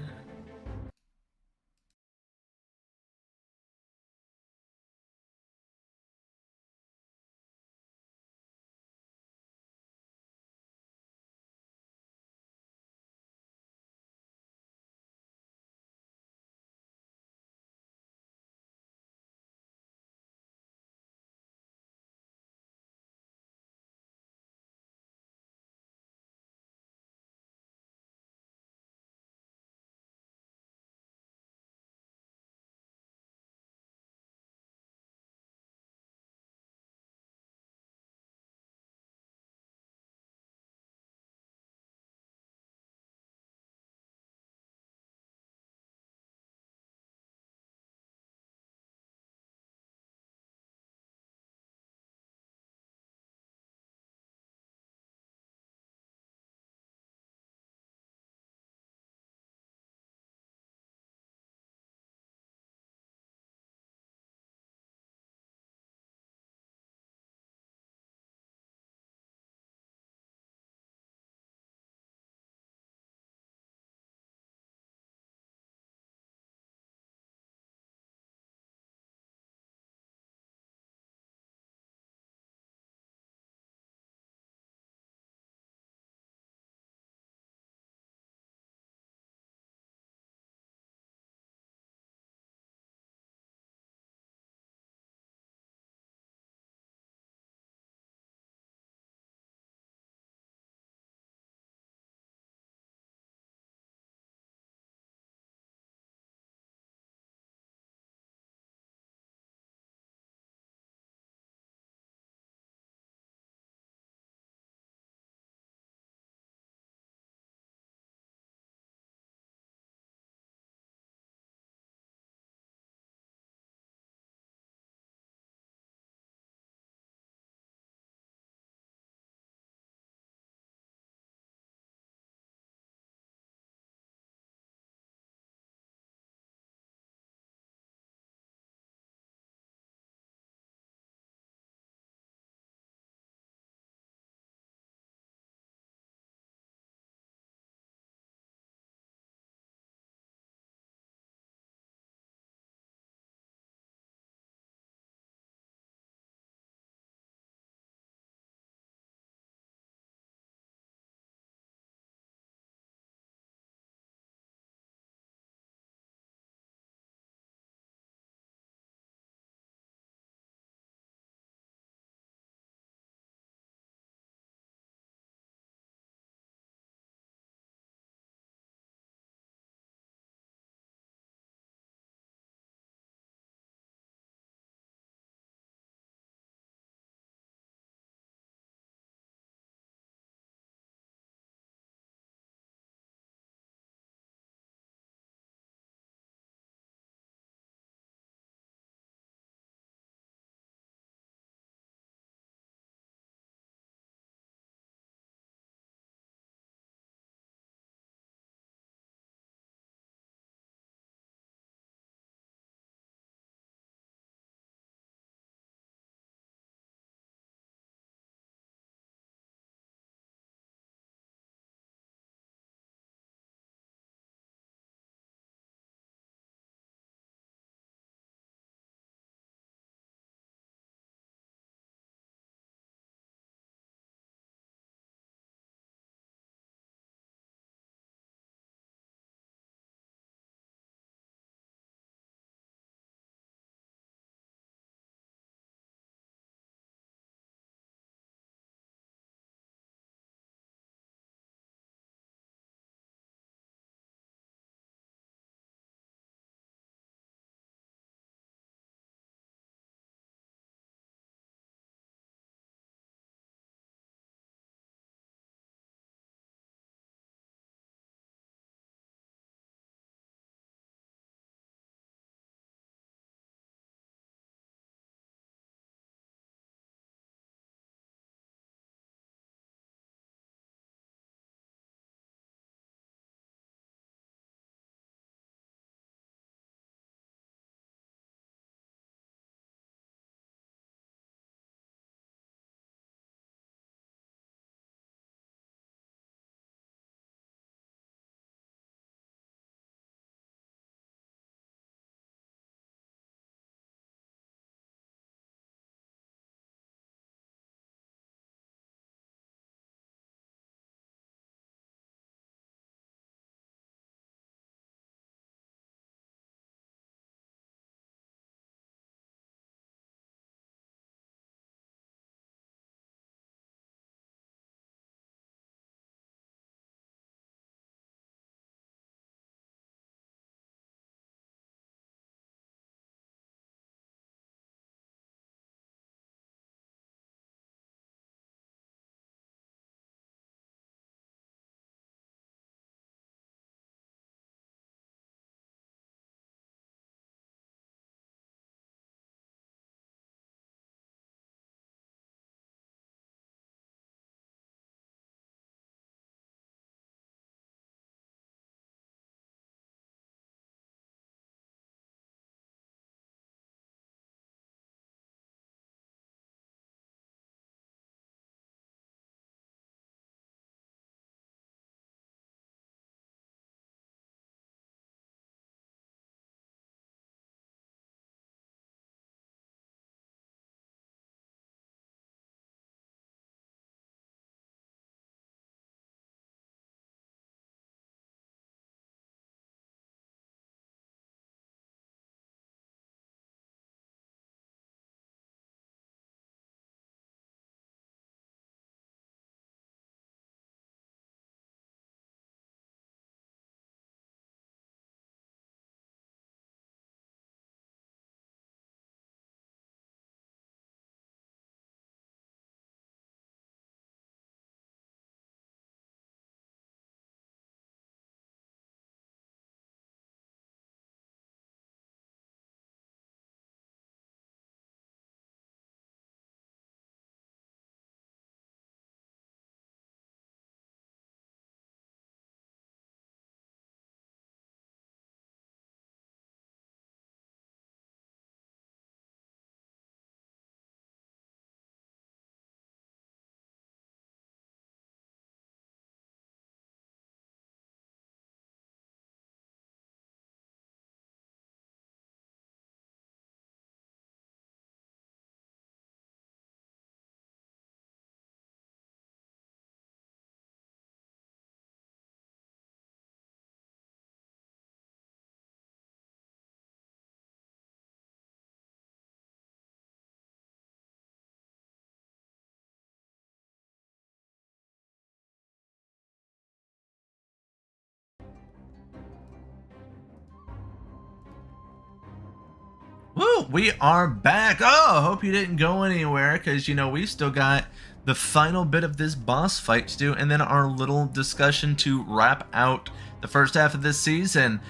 we are back. Oh, hope you didn't go anywhere, because, you know, we still got the final bit of this boss fight to do, and then our little discussion to wrap out the first half of this season.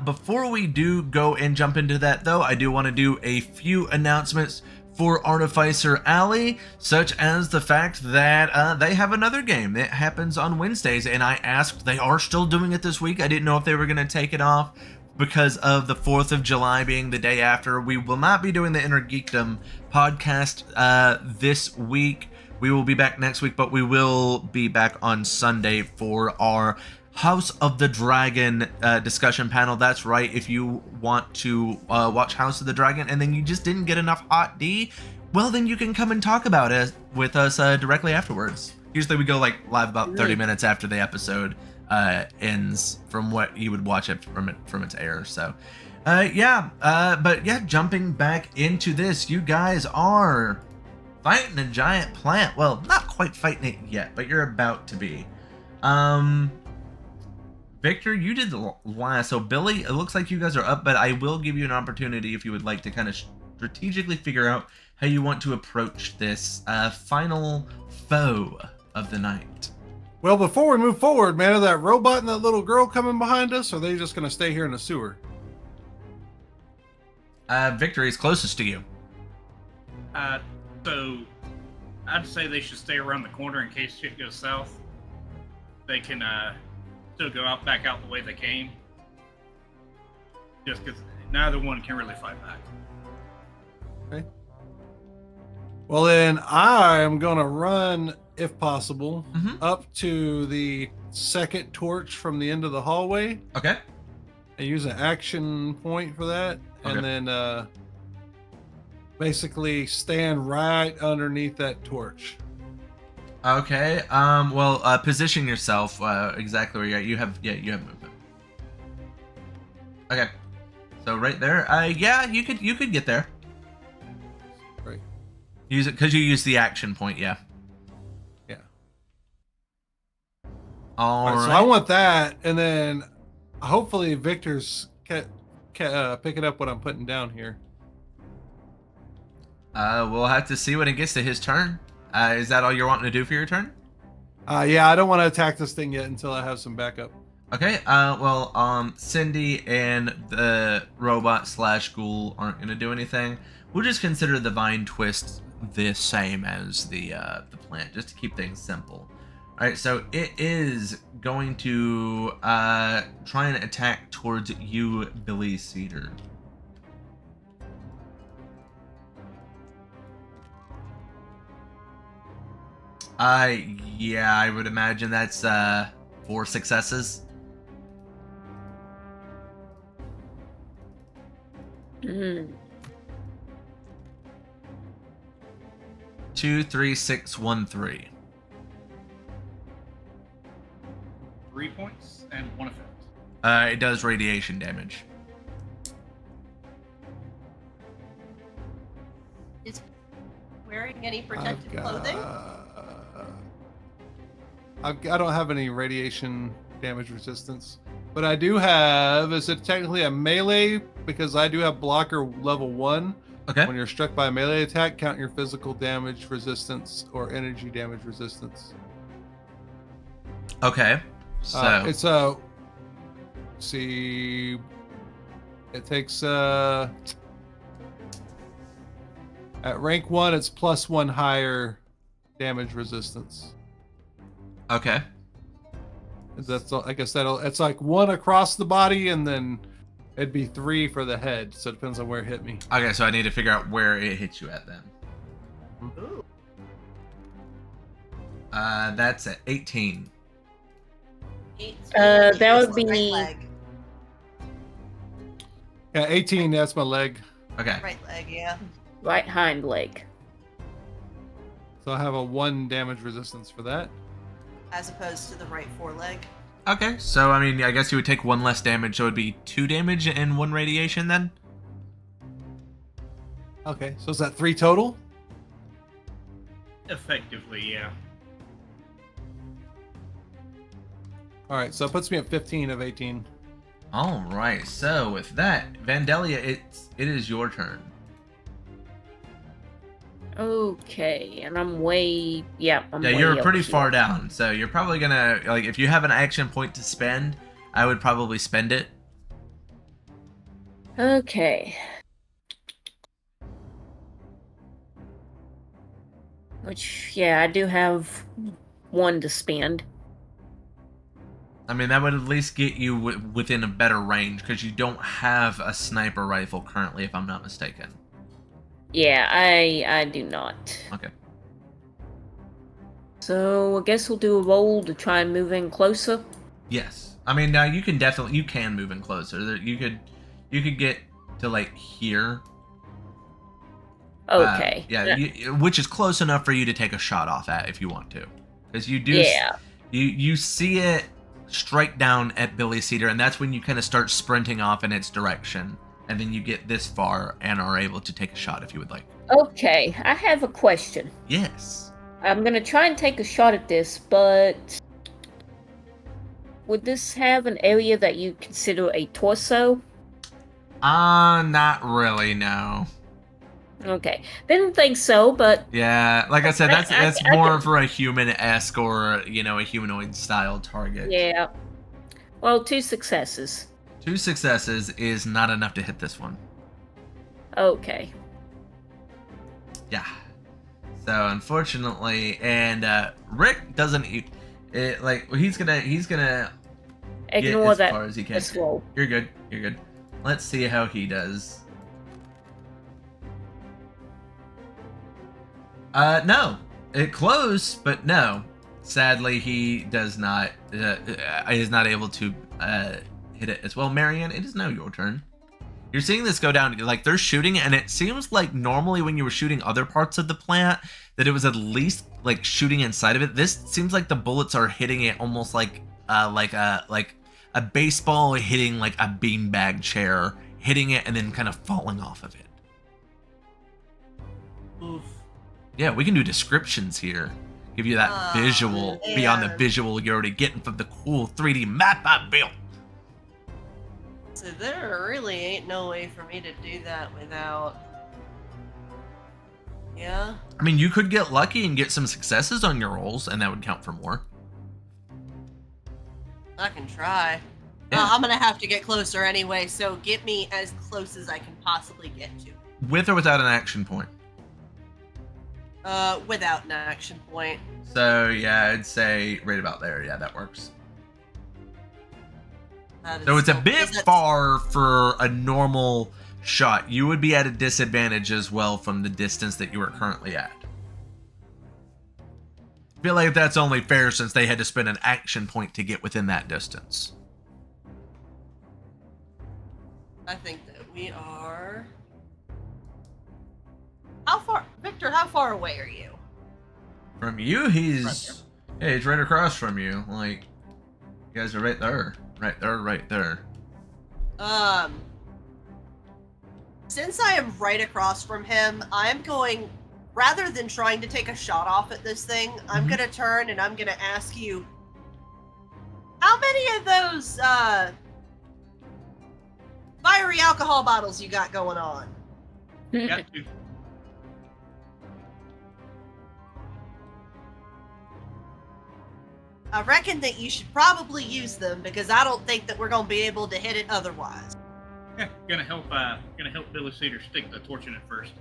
Before we do go and jump into that, though, I do want to do a few announcements for Artificer Alley, such as the fact that they have another game that happens on Wednesdays, and I asked, they are still doing it this week. I didn't know if they were going to take it off because of the 4th of July being the day after. We will not be doing the Inner Geekdom podcast this week. We will be back next week, but we will be back on Sunday for our House of the Dragon discussion panel. That's right. If you want to watch House of the Dragon and then you just didn't get enough hot D, well, then you can come and talk about it with us directly afterwards. Usually we go like live about 30 minutes after the episode ends from what you would watch it from its air. So but yeah, jumping back into this, you guys are fighting a giant plant. Well, not quite fighting it yet, but you're about to be. Victor, you did the last. So Billy, it looks like you guys are up, but I will give you an opportunity if you would like to kind of strategically figure out how you want to approach this final foe of the night. Well, before we move forward, man, are that robot and that little girl coming behind us, or are they just going to stay here in the sewer? Victor is closest to you. So I'd say they should stay around the corner in case shit goes south. They can still go back out the way they came. Just because neither one can really fight back. Okay. Well, then I am going to run, if possible, up to the second torch from the end of the hallway. Okay. And use an action point for that. Okay. And then basically stand right underneath that torch. Okay. Position yourself exactly where you're at. You have movement. Okay. So right there. You could get there. Right. Use it because you use the action point. Yeah. Yeah. All right. So I want that, and then hopefully Victor's picking up what I'm putting down here. We'll have to see when it gets to his turn. Is that all you're wanting to do for your turn? Yeah, I don't want to attack this thing yet until I have some backup. Okay. Cindy and the robot / ghoul aren't going to do anything. We'll just consider the vine twist the same as the plant, just to keep things simple. All right. So it is going to try and attack towards you, Billy Cedar. I would imagine that's 4 successes. Mm. 2, 3, 6, 1, 3. 3 points and 1 effect. It does radiation damage. Is wearing any protective clothing? I don't have any radiation damage resistance, but I do have. Is it technically a melee? Because I do have blocker level 1. Okay. When you're struck by a melee attack, count your physical damage resistance or energy damage resistance. Okay. So It's see, it takes at rank 1, it's +1 higher damage resistance. okay. That's I guess it's like 1 across the body, and then it'd be 3 for the head. So it depends on where it hit me. Okay, so I need to figure out where it hits you at then. Ooh. That's at 18. That would be- Right leg. Yeah, 18. That's my leg. Okay. Right leg, yeah. Right hind leg. So I have a 1 damage resistance for that. As opposed to the right foreleg. Okay, so I mean, I guess you would take 1 less damage, so it would be 2 damage and 1 radiation then? Okay, so is that 3 total? Effectively, yeah. All right, so it puts me at 15 of 18. All right, so with that, Vandalia, it is your turn. Okay, and I'm way. Yeah, I'm Yeah, way you're up pretty here. far down, so you're probably gonna like if you have an action point to spend, I would probably spend it. Okay. Which, yeah, I do have one to spend. I mean, that would at least get you within a better range because you don't have a sniper rifle currently, if I'm not mistaken. Yeah, I do not. Okay. So I guess we'll do a roll to try and move in closer. Yes. I mean, now you can move in closer. You could get to like here. Okay. Yeah, which is close enough for you to take a shot off at if you want to, because you do. Yeah. You see it strike down at Billy Cedar, and that's when you kind of start sprinting off in its direction, and then you get this far and are able to take a shot if you would like. Okay, I have a question. Yes. I'm gonna try and take a shot at this, but would this have an area that you consider a torso? Not really. No. Okay, didn't think so, but Yeah, like I said, that's I more for a human-esque or a humanoid style target. yeah. Well, 2 successes. 2 successes is not enough to hit this one. Okay. Yeah. So unfortunately, and Rick doesn't. He's gonna get Ignore as that. far as he can. This roll. You're good. You're good. Let's see how he does. No. It closed, but no. Sadly, he does not. Is not able to hit it as well. Marianne, it is now your turn. You're seeing this go down. Like they're shooting, and it seems like normally when you were shooting other parts of the plant, that it was at least like shooting inside of it. This seems like the bullets are hitting it almost like a baseball hitting like a beanbag chair, hitting it and then kind of falling off of it. Oof. Yeah, we can do descriptions here. Give you that visual beyond the visual you're already getting from the cool 3D map I built. So there really ain't no way for me to do that without. Yeah. I mean, you could get lucky and get some successes on your rolls, and that would count for more. I can try. Yeah. I'm gonna have to get closer anyway, so get me as close as I can possibly get to. With or without an action point? Without an action point. So, yeah, I'd say right about there. Yeah, that works. That is So it's a still- bit is that- far for a normal shot. You would be at a disadvantage as well from the distance that you are currently at. I feel like that's only fair since they had to spend an action point to get within that distance. I think that we are. How far, Victor? How far away are you? From you, he's right across from you. Like, you guys are right there. Right there, right there. Since I am right across from him, I'm going, rather than trying to take a shot off at this thing, I'm Mhm. gonna turn and I'm gonna ask you, how many of those, fiery alcohol bottles you got going on? Got to. I reckon that you should probably use them because I don't think that we're gonna be able to hit it otherwise. Yeah, gonna help Billy Cedar stick the torch in it first.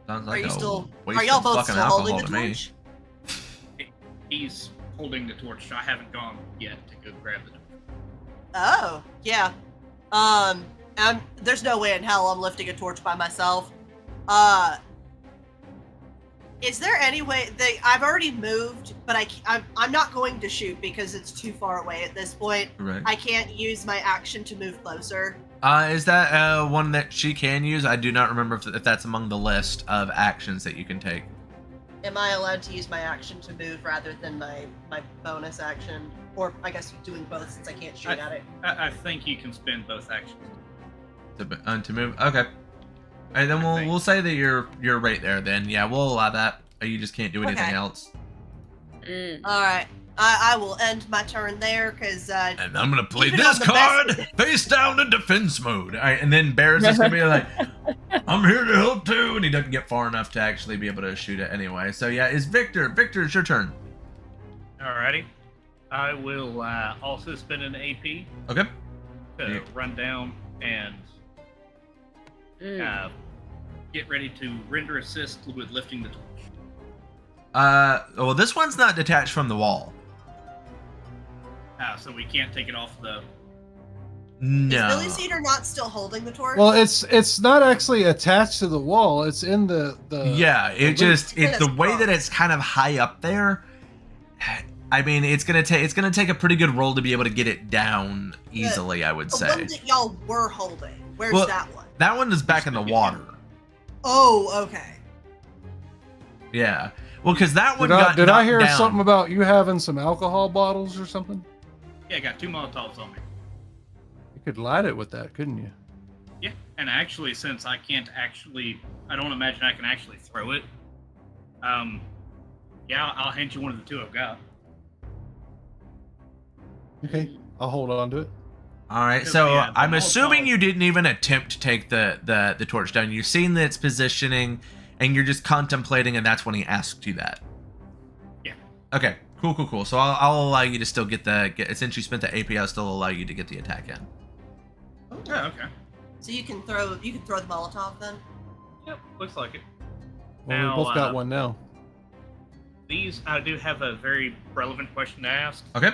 Sounds Are like you a still? waste Are y'all of both fucking still holding alcohol the to me. torch? He's holding the torch. I haven't gone yet to go grab the torch. Oh, yeah. There's no way in hell I'm lifting a torch by myself. Is there any way I've already moved, but I'm not going to shoot because it's too far away at this point. Right. I can't use my action to move closer. Is that one that she can use? I do not remember if that's among the list of actions that you can take. Am I allowed to use my action to move rather than my bonus action? Or I guess doing both since I can't shoot at it. I think you can spend both actions. To move. Okay. All right, then we'll say that you're right there. Then yeah, we'll allow that. You just can't do anything Okay. else. Mm. All right. I will end my turn there because. And I'm gonna play Even this on the best- card face down in defense mode. All right, and then Bear's just gonna be like, "I'm here to help too," and he doesn't get far enough to actually be able to shoot it anyway. So yeah, it's Victor. Victor, it's your turn. Alrighty. I will also spend an AP Okay. to Yeah. run down and get ready to render assist with lifting the torch. Well, this one's not detached from the wall. So we can't take it off the. No. Is Billy Cedar not still holding the torch? Well, it's not actually attached to the wall. It's in the Yeah, it just loop. it's the way that it's kind of high up there. I mean, it's gonna take a pretty good roll to be able to get it down easily. I would the say. one that y'all were holding. Where's Well, that one? That one is back in the water. Oh, okay. Yeah. Well, because that one Did got I knocked hear down. something about you having some alcohol bottles or something? Yeah, I got 2 Molotovs on me. You could light it with that, couldn't you? Yeah, and actually, since I don't imagine I can actually throw it. Yeah, I'll hand you one of the 2 I've got. Okay, I'll hold on to it. All right, Because, so yeah, the I'm assuming Molotov- you didn't even attempt to take the torch down. You've seen its positioning, and you're just contemplating, and that's when he asked you that. Yeah. Okay. Cool. So I'll allow you to still get since you spent the AP, I'll still allow you to get the attack in. Oh, Yeah, okay. So you can throw the Molotov then? Yep, looks like it. Well, Now, we both got one now. These, I do have a very relevant question to ask. Okay.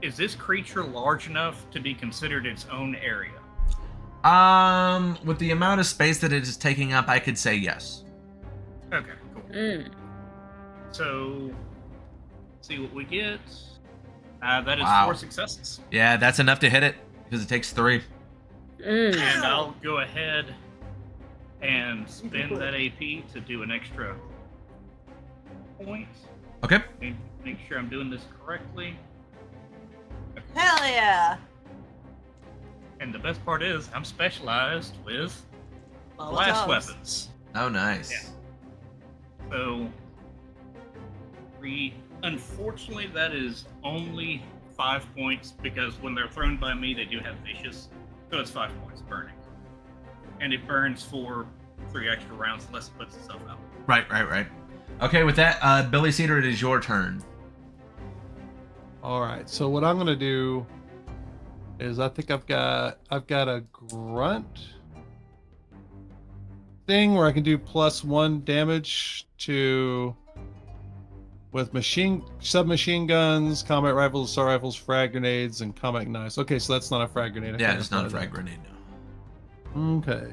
Is this creature large enough to be considered its own area? With the amount of space that it is taking up, I could say yes. Okay, cool. So, let's see what we get. That is Wow. 4 successes. Yeah, that's enough to hit it because it takes 3. And I'll go ahead and spend that AP to do an extra point. Okay. Make sure I'm doing this correctly. Hell yeah! And the best part is, I'm specialized with blast Molotovs. weapons. Oh, nice. Yeah. So, unfortunately, that is only 5 points because when they're thrown by me, they do have vicious. So it's 5 points burning. And it burns for 3 extra rounds unless it puts itself out. Right. Okay, with that, Billy Cedar, it is your turn. All right. So what I'm gonna do is I think I've got a grunt thing where I can do +1 damage with submachine guns, combat rifles, assault rifles, frag grenades, and combat knives. Okay, so that's not a frag grenade. I Yeah, can't it's not a apply frag that. grenade. Okay.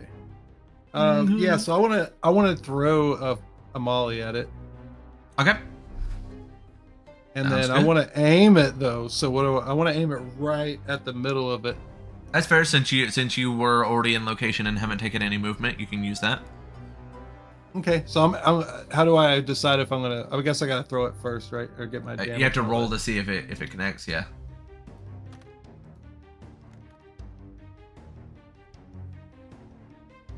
Yeah, so I want to throw a molly at it, Okay. and Sounds then I good. want to aim it though. So I want to aim it right at the middle of it. That's fair. Since you were already in location and haven't taken any movement, you can use that. Okay, so how do I decide if I'm gonna? I guess I gotta throw it first, right, or get my damage. You have to on roll it. to see if it connects. Yeah.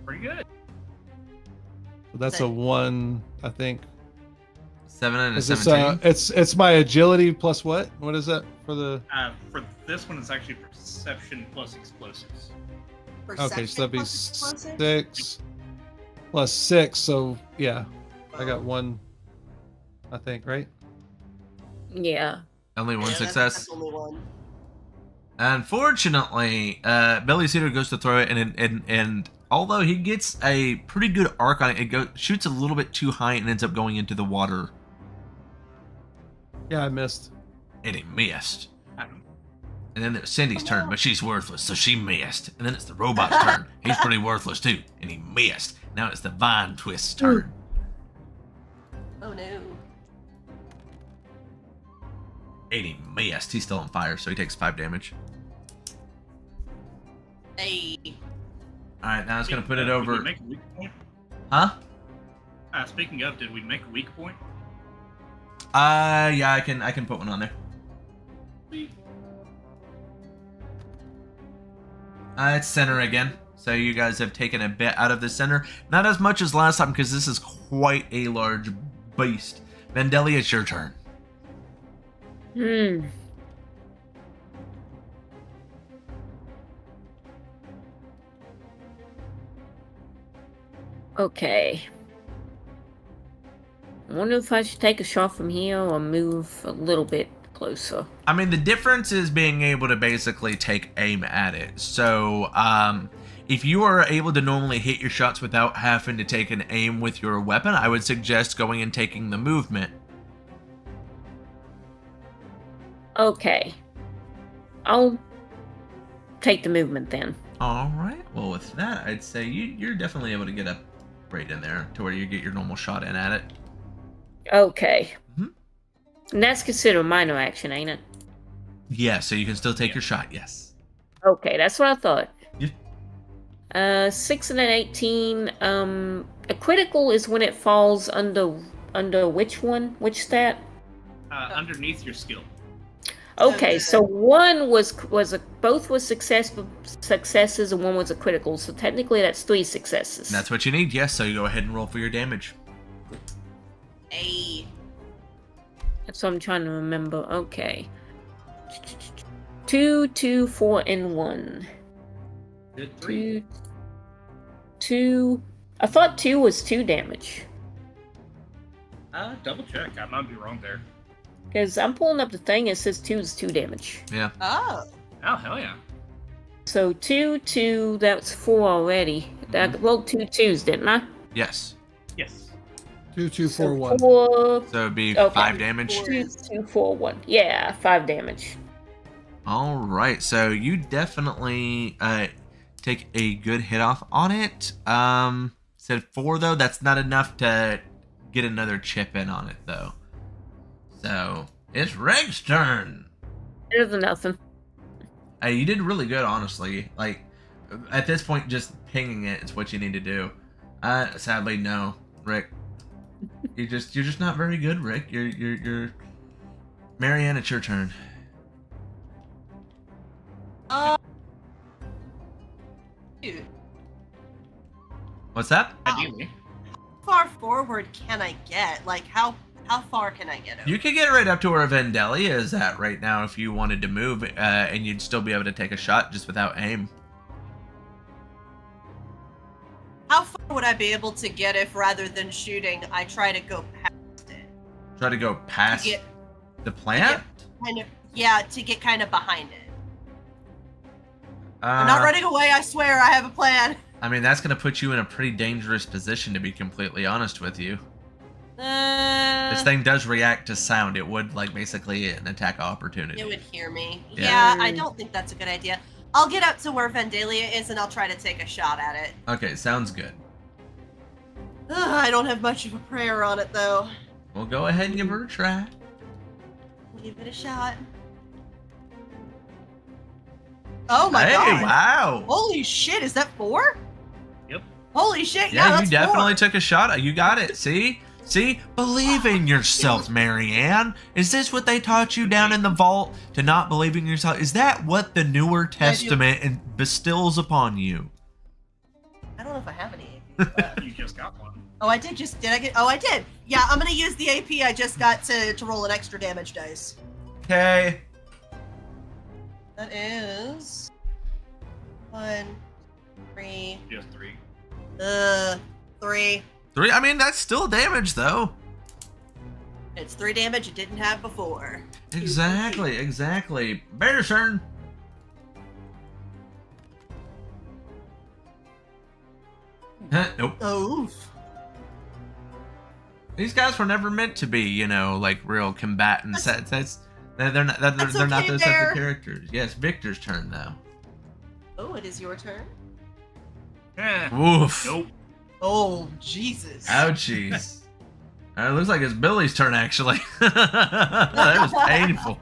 Pretty good. So that's a 1, I think. 7 and a Is this 17. it's my agility plus what? What is that for the? For this one, it's actually perception plus explosives. Okay, so that'd be Perception plus explosive? 6 plus 6. So yeah, I got 1. I think, right? Yeah. Only one Yeah, success. That's only 1. Unfortunately, Billy Cedar goes to throw it, and although he gets a pretty good arc on it, shoots a little bit too high and ends up going into the water, Yeah, I missed. and he missed. Um, And then it's Cindy's turn, but she's worthless, so she missed. And then it's the robot's turn. He's pretty worthless too, and he missed. Now it's the Vine Twist's turn. Oh no. And he missed. He's still on fire, so he takes 5 damage. Hey. All right, now it's gonna put it Did we over. make a weak point? Huh? Speaking of, did we make a weak point? Yeah, I can put one on there. It's center again. So you guys have taken a bit out of the center. Not as much as last time because this is quite a large beast. Vendelli, it's your turn. Hmm. Okay. I wonder if I should take a shot from here or move a little bit closer. I mean, the difference is being able to basically take aim at it. So, if you are able to normally hit your shots without having to take an aim with your weapon, I would suggest going and taking the movement. Okay. I'll take the movement then. All right. Well, with that, I'd say you're definitely able to get up right in there to where you get your normal shot in at it. Okay. Mhm. And that's considered a minor action, ain't it? Yeah, so you can still take your shot, yes. Okay, that's what I thought. Yeah. 6 and an 18. A critical is when it falls under which one? Which stat? Underneath your skill. Okay, so one was both was successes and one was a critical. So technically that's 3 successes. That's what you need, yes. So you go ahead and roll for your damage. Hey. That's what I'm trying to remember. Okay. 2, 2, 4, and 1. Good 3. 2. I thought 2 was 2 damage. Double check. I might be wrong there. Because I'm pulling up the thing, it says 2 is 2 damage. Yeah. Oh. Oh, hell yeah. So 2, 2, that's 4 already. I rolled 2 2s, didn't I? Yes. Yes. 2, 2, 4, So 1. 4, So it'd be Okay. 5 damage. 2, 2, 4, 1. Yeah, 5 damage. All right. So you definitely take a good hit off on it. Said 4 though. That's not enough to get another chip in on it though. So it's Reg's turn. Better than nothing. Hey, you did really good, honestly. Like at this point, just pinging it is what you need to do. Sadly, no, Rick. You're just not very good, Rick. You're Marianne, it's your turn. Dude, What's that? Ideally. how far forward can I get? Like, how far can I get over? You could get right up to where Vandalia is at right now if you wanted to move, and you'd still be able to take a shot just without aim. How far would I be able to get if, rather than shooting, I try to go past it? Try to go past get- the plant. To get kind of behind it. Uh, I'm not running away. I swear, I have a plan. I mean, that's gonna put you in a pretty dangerous position, to be completely honest with you. This thing does react to sound. It would like basically an attack opportunity. It would hear me. Yeah. Yeah, I don't think that's a good idea. I'll get up to where Vandalia is and I'll try to take a shot at it. Okay, sounds good. I don't have much of a prayer on it though. We'll go ahead and give her a try. Give it a shot. Oh my Hey, god. wow. Holy shit, is that 4? Yep. Holy shit, Yeah, that's you definitely 4. took a shot. You got it. See? Believe in yourself, Marianne. Is this what they taught you down in the vault? To not believe in yourself? Is that what the Newer Testament bestills upon you? I don't know if I have any AP left. You just got one. Oh, I did I did. Yeah, I'm gonna use the AP I just got to roll an extra damage dice. Okay. That is 1, 3, Just 3. 3. 3. I mean, that's still damage, though. It's 3 damage it didn't have before. Exactly. Bear's turn. Nope. Oof. These guys were never meant to be, like real combatants. They're not That's those okay, types Bear. of characters. Yes, Victor's turn though. Oh, it is your turn. Woof. Nope. Oh, Jesus. Ouchies. It looks like it's Billy's turn actually. That was painful.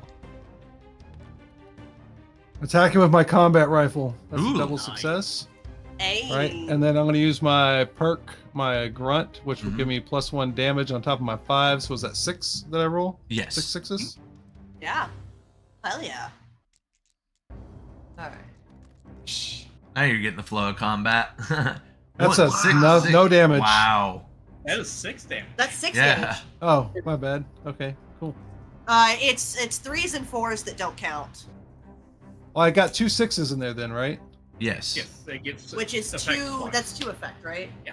Attacking with my combat rifle. That's Ooh, a double nice. success. Hey. Right, and then I'm going to use my perk, my grunt, which will Mhm. give me +1 damage on top of my 5. So was that 6 that I roll? Yes. 6 sixes? Yeah. Hell yeah. Alright. Now you're getting the flow of combat. That's What, a six, no- six? no damage. Wow. That is 6 damage. That's 6 Yeah. damage. Oh, my bad. Okay, cool. It's 3s and 4s that don't count, Well, I got 2 6s in there then, right? Yes. Yes, it gets which is effect 2. twice. That's 2 effect, right? Yeah.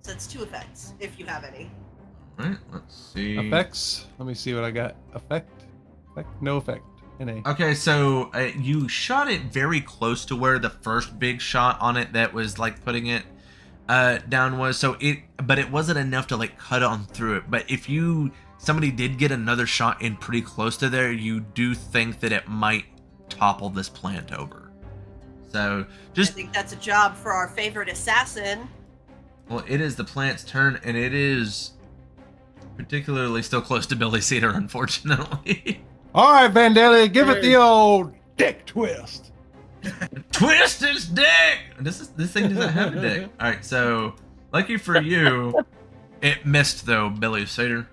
So it's 2 effects if you have any. All right. Let's see. Effects. Let me see what I got. Effect. No effect. NA. Okay, so you shot it very close to where the first big shot on it that was like putting it down was. So but it wasn't enough to like cut on through it. But if somebody did get another shot in pretty close to there, you do think that it might topple this plant over. So I think that's a job for our favorite assassin. well, it is the plant's turn, and it is particularly still close to Billy Cedar, unfortunately. All right, Vandalia, give it the old dick twist. Twist its dick. This thing doesn't have a dick. All right, so lucky for you, it missed though, Billy Cedar.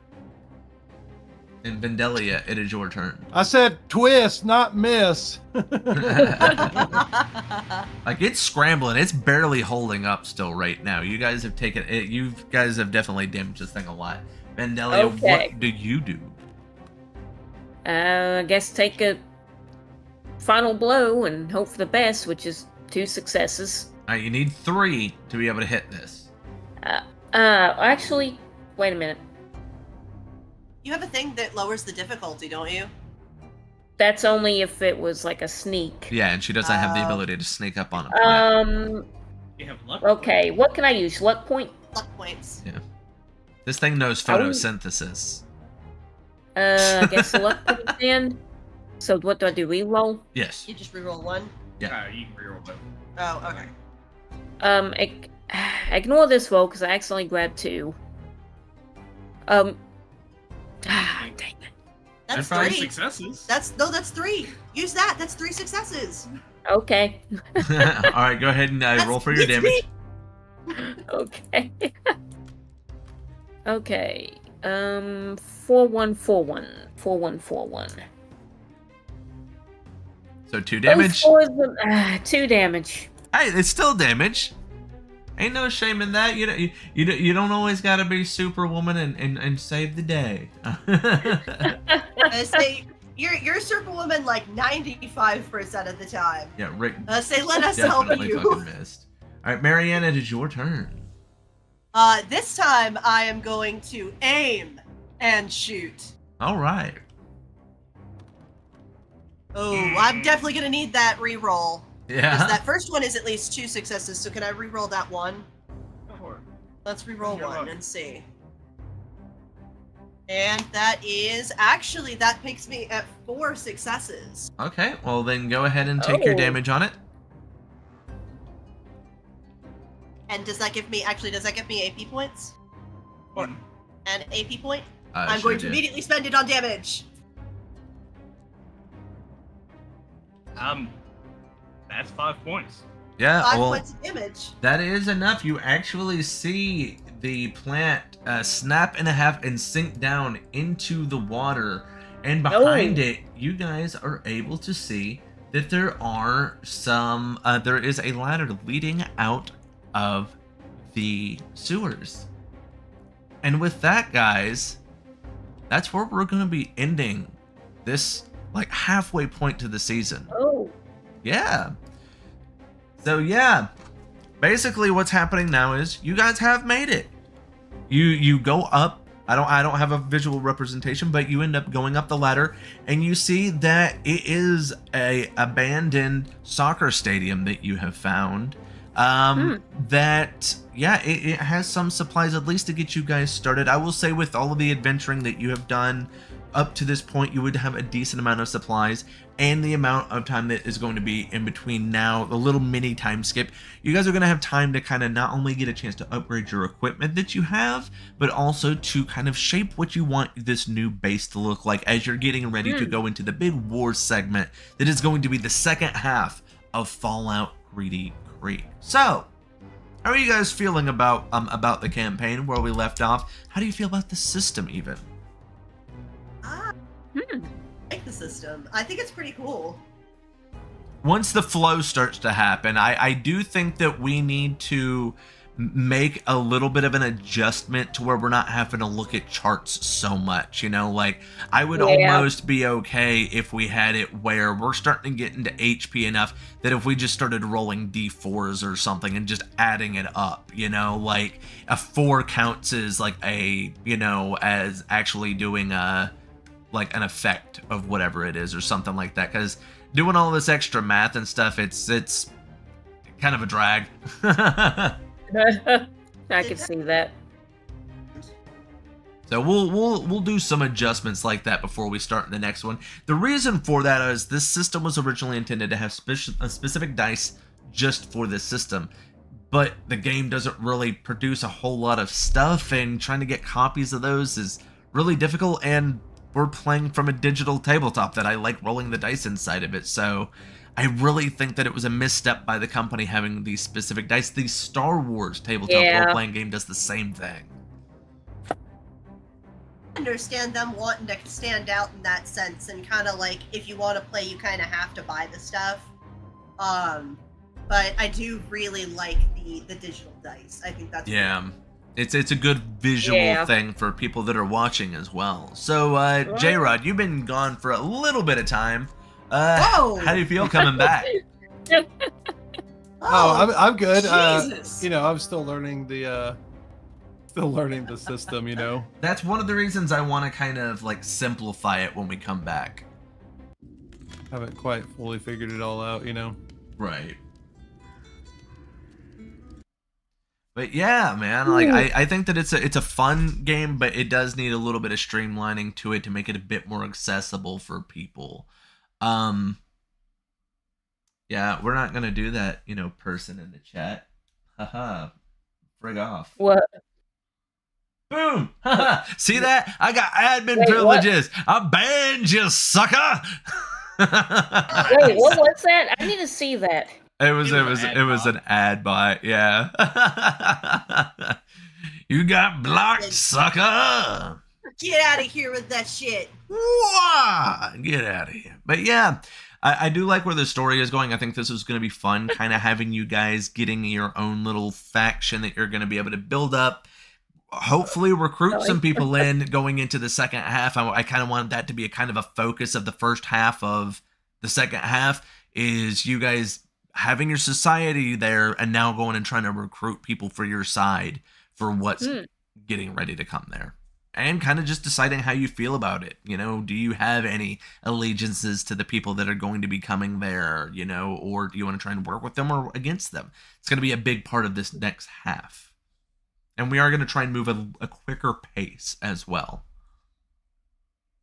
And Vandalia, it is your turn. I said twist, not miss. Like it's scrambling, it's barely holding up still right now. You guys have taken it. You guys have definitely damaged this thing a lot. Vandalia, Okay. what do you do? I guess take a final blow and hope for the best, which is 2 successes. All right, you need 3 to be able to hit this. Actually, wait a minute. You have a thing that lowers the difficulty, don't you? That's only if it was like a sneak. Yeah, and she doesn't have the ability to sneak up on a plant. You have luck. Okay, what can I use? Luck point? Luck points. This thing knows photosynthesis. I guess the luck point then. So what do I do? Reroll? Yes. You just reroll 1? Yeah. You can reroll both. Oh, okay. Ignore this roll because I accidentally grabbed 2. Dang it. That's That's 3. Successes. That's 3. Use that. That's 3 successes. Okay. All right, go ahead and roll for your It's damage. me. Okay. Okay. 4141. 4141. So 2 damage. 2 damage. Hey, it's still damage. Ain't no shame in that. You don't always gotta be Superwoman and save the day. I say you're Superwoman like 95% of the time. Yeah, Rick Say let us help definitely you. fucking missed. All right, Marianne, it is your turn. This time I am going to aim and shoot. All right. Oh, I'm definitely gonna need that reroll. Yeah. Because that first one is at least 2 successes, so can I reroll that 1? Let's reroll 1 and see. And that takes me at 4 successes. Okay, well then go ahead and take your Oh. damage on it. And does that give me AP points? One. An AP point? I I'm sure going to did. immediately spend it on damage. That's 5 points. Yeah, 5 well, points of damage. that is enough. You actually see the plant snap in half and sink down into the water. And behind it, you guys are able to see that there is a ladder leading out of the sewers. And with that, guys, that's where we're going to be ending this like halfway point to the season. Oh. Yeah. So yeah, basically what's happening now is you guys have made it. You go up. I don't have a visual representation, but you end up going up the ladder and you see that it is a abandoned soccer stadium that you have found. That it has some supplies at least to get you guys started. I will say with all of the adventuring that you have done up to this point, you would have a decent amount of supplies, and the amount of time that is going to be in between now, the little mini time skip, you guys are going to have time to kind of not only get a chance to upgrade your equipment that you have, but also to kind of shape what you want this new base to look like as you're getting ready to go into the big war segment that is going to be the second half of Fallout Greedy Creek. So, how are you guys feeling about the campaign, where we left off? How do you feel about the system even? I like the system. I think it's pretty cool. Once the flow starts to happen, I do think that we need to make a little bit of an adjustment to where we're not having to look at charts so much, you know, like I would almost be okay if we had it where we're starting to get into HP enough that if we just started rolling d4s or something and just adding it up, you know, like a 4 counts as like a, you know, as actually doing a like an effect of whatever it is or something like that, because doing all this extra math and stuff, it's kind of a drag. I can see that. So we'll do some adjustments like that before we start the next one. The reason for that is this system was originally intended to have a specific dice just for this system, but the game doesn't really produce a whole lot of stuff, and trying to get copies of those is really difficult, and we're playing from a digital tabletop that I like rolling the dice inside of it, so I really think that it was a misstep by the company having these specific dice. The Star Wars tabletop role-playing game does the same thing. I understand them wanting to stand out in that sense, and kind of like, if you want to play, you kind of have to buy the stuff. But I do really like the digital dice. I think that's it's a good visual thing for people that are watching as well. So J-Rod, you've been gone for a little bit of time. How do you feel coming back? I'm good. Jesus. You know, I'm still learning the system, you know. That's one of the reasons I want to kind of like simplify it when we come back. Haven't quite fully figured it all out, you know. Right. But yeah, man, like I think that it's a fun game, but it does need a little bit of streamlining to it to make it a bit more accessible for people. Yeah, we're not gonna do that, you know, person in the chat. Haha. Frig off. What? Boom! Haha. See that? I got admin privileges. I banned you, sucker! Wait, what was that? I need to see that. It was an ad bot, yeah. You got blocked, sucker! Get out of here with that shit. Wah! Get out of here. But yeah, I do like where the story is going. I think this is going to be fun, kind of having you guys getting your own little faction that you're going to be able to build up. Hopefully recruit some people in going into the second half. I kind of want that to be a kind of a focus of the first half of the second half, is you guys having your society there and now going and trying to recruit people for your side for what's getting ready to come there. And kind of just deciding how you feel about it. You know, do you have any allegiances to the people that are going to be coming there, you know, or do you want to try and work with them or against them? It's going to be a big part of this next half. And we are going to try and move a quicker pace as well.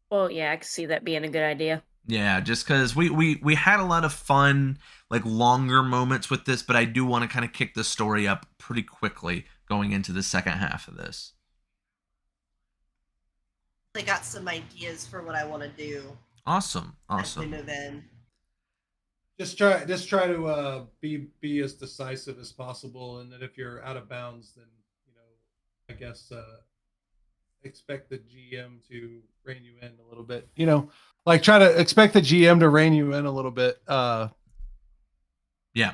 Well, yeah, I can see that being a good idea. Yeah, just because we had a lot of fun, like longer moments with this, but I do want to kind of kick the story up pretty quickly going into the second half of this. I got some ideas for what I want to do. Awesome. As we move in. Just try to be as decisive as possible, and that if you're out of bounds, then I guess expect the GM to rein you in a little bit. You know, like try to expect the GM to rein you in a little bit. Yeah.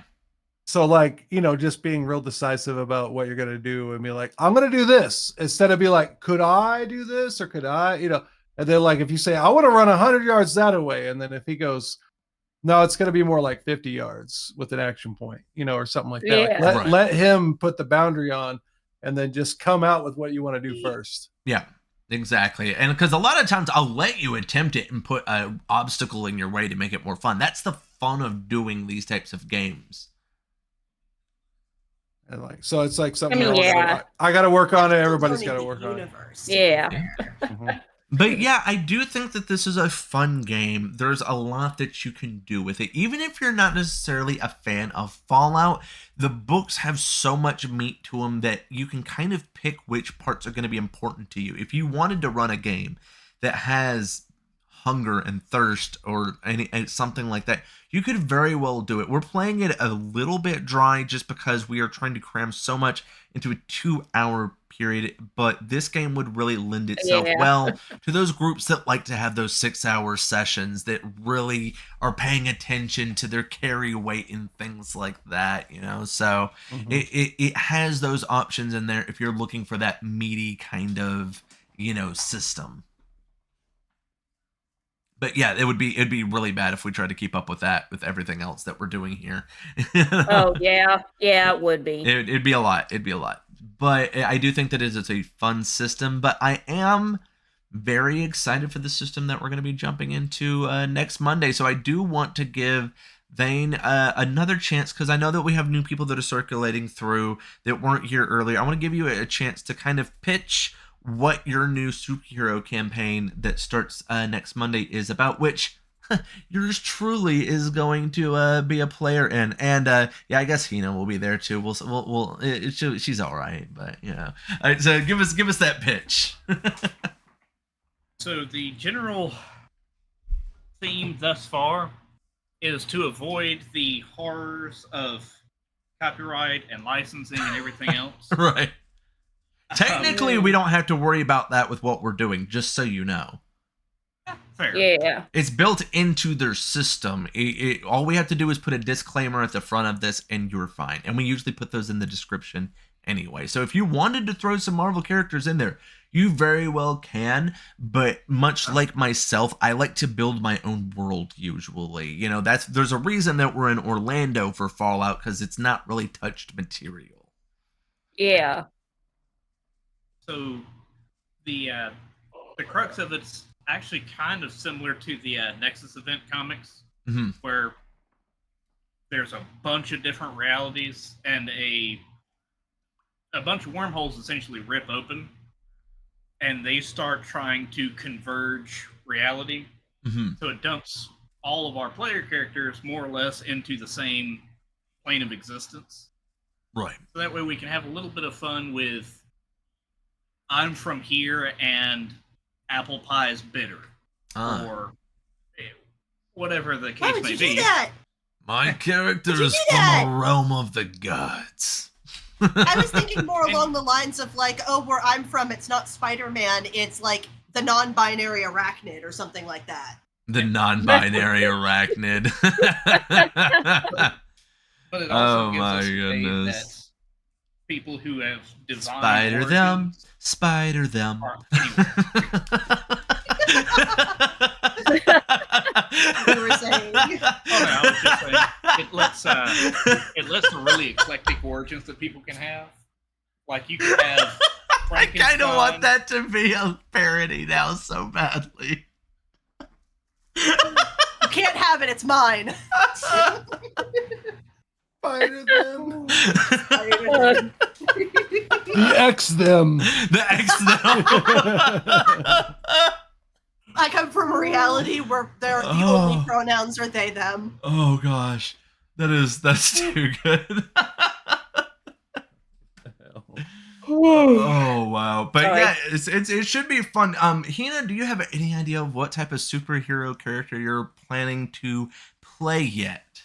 So like, you know, just being real decisive about what you're gonna do and be like, I'm gonna do this, instead of be like, could I do this or could I, you know? And then like if you say I want to run 100 yards that way, and then if he goes, no, it's gonna be more like 50 yards with an action point, you know, or something like that. Yeah. Like, let him put the boundary on, and then just come out with what you want to do first. Yeah, exactly. And because a lot of times I'll let you attempt it and put an obstacle in your way to make it more fun. That's the fun of doing these types of games. And like, so it's like something yeah. I got to work on it. Everybody's got to work on it. Yeah. But yeah, I do think that this is a fun game. There's a lot that you can do with it. Even if you're not necessarily a fan of Fallout, the books have so much meat to them that you can kind of pick which parts are going to be important to you. If you wanted to run a game that has hunger and thirst or something like that, you could very well do it. We're playing it a little bit dry just because we are trying to cram so much into a 2-hour period, but this game would really lend itself well to those groups that like to have those 6-hour sessions that really are paying attention to their carry weight and things like that, so it has those options in there if you're looking for that meaty kind of system. But yeah, it'd be really bad if we tried to keep up with that with everything else that we're doing here. Oh yeah, it would be. It'd be a lot. But I do think that it's a fun system. But I am very excited for the system that we're going to be jumping into next Monday. So I do want to give Vane another chance, because I know that we have new people that are circulating through that weren't here earlier. I want to give you a chance to kind of pitch what your new superhero campaign that starts next Monday is about, which yours truly is going to be a player in. And yeah, I guess Hina will be there too. She's all right, but all right, so give us that pitch. So the general theme thus far is to avoid the horrors of copyright and licensing and everything else. Right. Technically, we don't have to worry about that with what we're doing, just so you know. Fair. Yeah. It's built into their system. All we have to do is put a disclaimer at the front of this, and you're fine. And we usually put those in the description anyway. So if you wanted to throw some Marvel characters in there, you very well can. But much like myself, I like to build my own world usually. There's a reason that we're in Orlando for Fallout, because it's not really touched material. Yeah. So the crux of it's actually kind of similar to the Nexus event comics, where there's a bunch of different realities and a bunch of wormholes essentially rip open, and they start trying to converge reality. So it dumps all of our player characters more or less into the same plane of existence. Right. So that way we can have a little bit of fun with I'm from here and apple pie is bitter, or whatever the case may be. Why would you do that? My character is from a realm of the gods. I was thinking more along the lines of where I'm from, it's not Spider-Man, it's like the non-binary arachnid or something like that. The non-binary arachnid. But it also gives us that people who have divine Spider them. You were saying. I was just saying, it lets the really eclectic origins that people can have. Like you can have I kind of want that to be a parody now so badly. You can't have it, it's mine. Spider them. Spider-Man. The X them. The X them. I come from a reality where the only pronouns are they, them. Oh gosh. That's too good. Oh wow. But yeah, it should be fun. Hina, do you have any idea of what type of superhero character you're planning to play yet?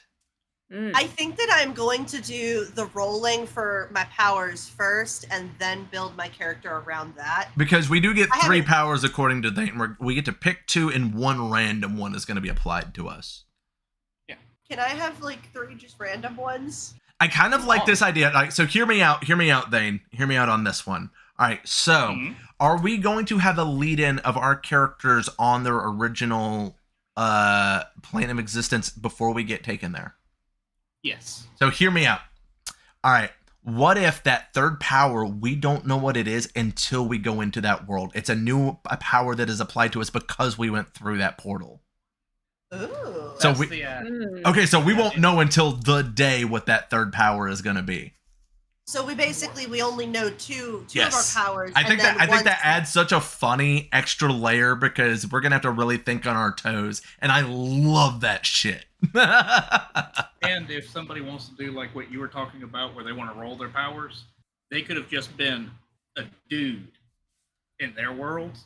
I think that I'm going to do the rolling for my powers first and then build my character around that. Because we do get 3 powers according to that. We get to pick 2 and 1 random one is going to be applied to us. Yeah. Can I have 3 just random ones? I kind of like this idea. So hear me out, Thane. Hear me out on this one. All right, so are we going to have a lead-in of our characters on their original plane of existence before we get taken there? Yes. So hear me out. All right. What if that third power, we don't know what it is until we go into that world? It's a new power that is applied to us because we went through that portal. Ooh. So we won't know until the day what that third power is going to be. So we only know two of our powers. I think that adds such a funny extra layer because we're gonna have to really think on our toes, and I love that shit. And if somebody wants to do like what you were talking about, where they want to roll their powers, they could have just been a dude in their world,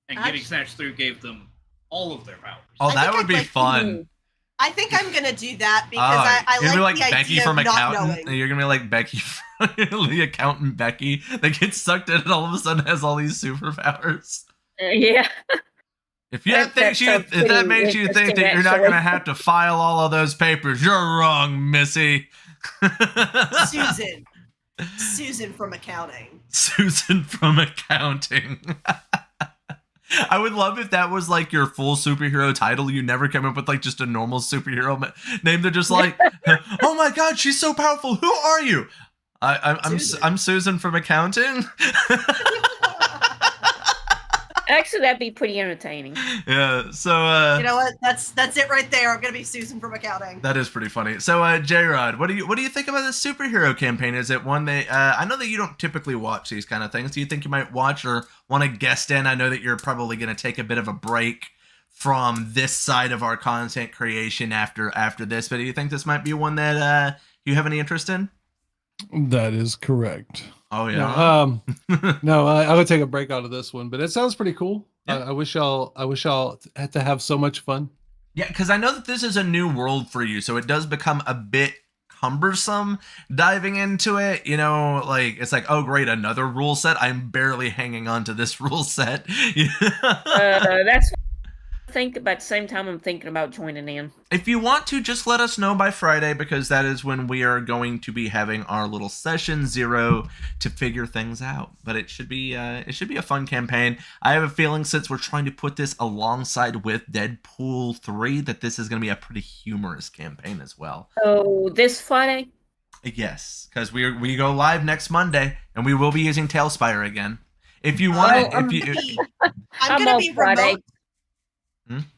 and getting snatched through gave them all of their powers. Oh, I that think would I'd be like- fun. I think I'm gonna do that because Oh, I you're gonna like be the Becky idea from of not Accountant. knowing. You're gonna be like Becky, the accountant Becky that gets sucked in and all of a sudden has all these superpowers. Yeah. If that makes you think interesting, that you're not actually. gonna have to file all of those papers, you're wrong, Missy. Susan from accounting. Susan from accounting. I would love if that was like your full superhero title. You never came up with like just a normal superhero name. They're just like, oh my god, she's so powerful. Who are you? I'm Susan from accounting. Actually, that'd be pretty entertaining. Yeah. So You know what? That's it right there. I'm gonna be Susan from accounting. that is pretty funny. So J-Rod, what do you think about this superhero campaign? Is it one that I know that you don't typically watch these kind of things. Do you think you might watch or want to guest in? I know that you're probably going to take a bit of a break from this side of our content creation after this, but do you think this might be one that you have any interest in? That is correct. Oh yeah. No, I would take a break out of this one, but it sounds pretty cool. Yeah. I wish y'all had to have so much fun. Yeah, because I know that this is a new world for you, so it does become a bit cumbersome diving into it. You know, like it's like, oh great, another rule set. I'm barely hanging on to this rule set. That's what I think, but at the same time, I'm thinking about joining in. If you want to, just let us know by Friday, because that is when we are going to be having our little session 0 to figure things out. But it should be a fun campaign. I have a feeling, since we're trying to put this alongside with Deadpool 3, that this is going to be a pretty humorous campaign as well. So this Friday? Yes, because we go live next Monday, and we will be using Tailspire again. If you want to, I'm gonna off be Friday. remote.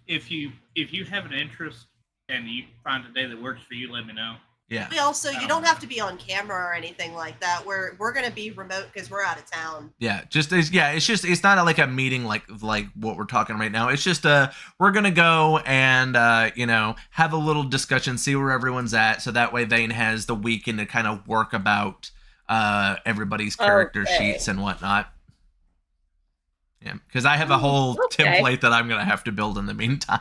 If you have an interest and you find a day that works for you, let me know. Yeah. Also, you don't have to be on camera or anything like that. We're gonna be remote because we're out of town. Yeah, it's not like a meeting like what we're talking right now. It's just we're gonna go and have a little discussion, see where everyone's at, so that way Vane has the weekend to kind of work about everybody's character sheets and whatnot. Yeah, because I have a whole template that I'm gonna have to build in the meantime.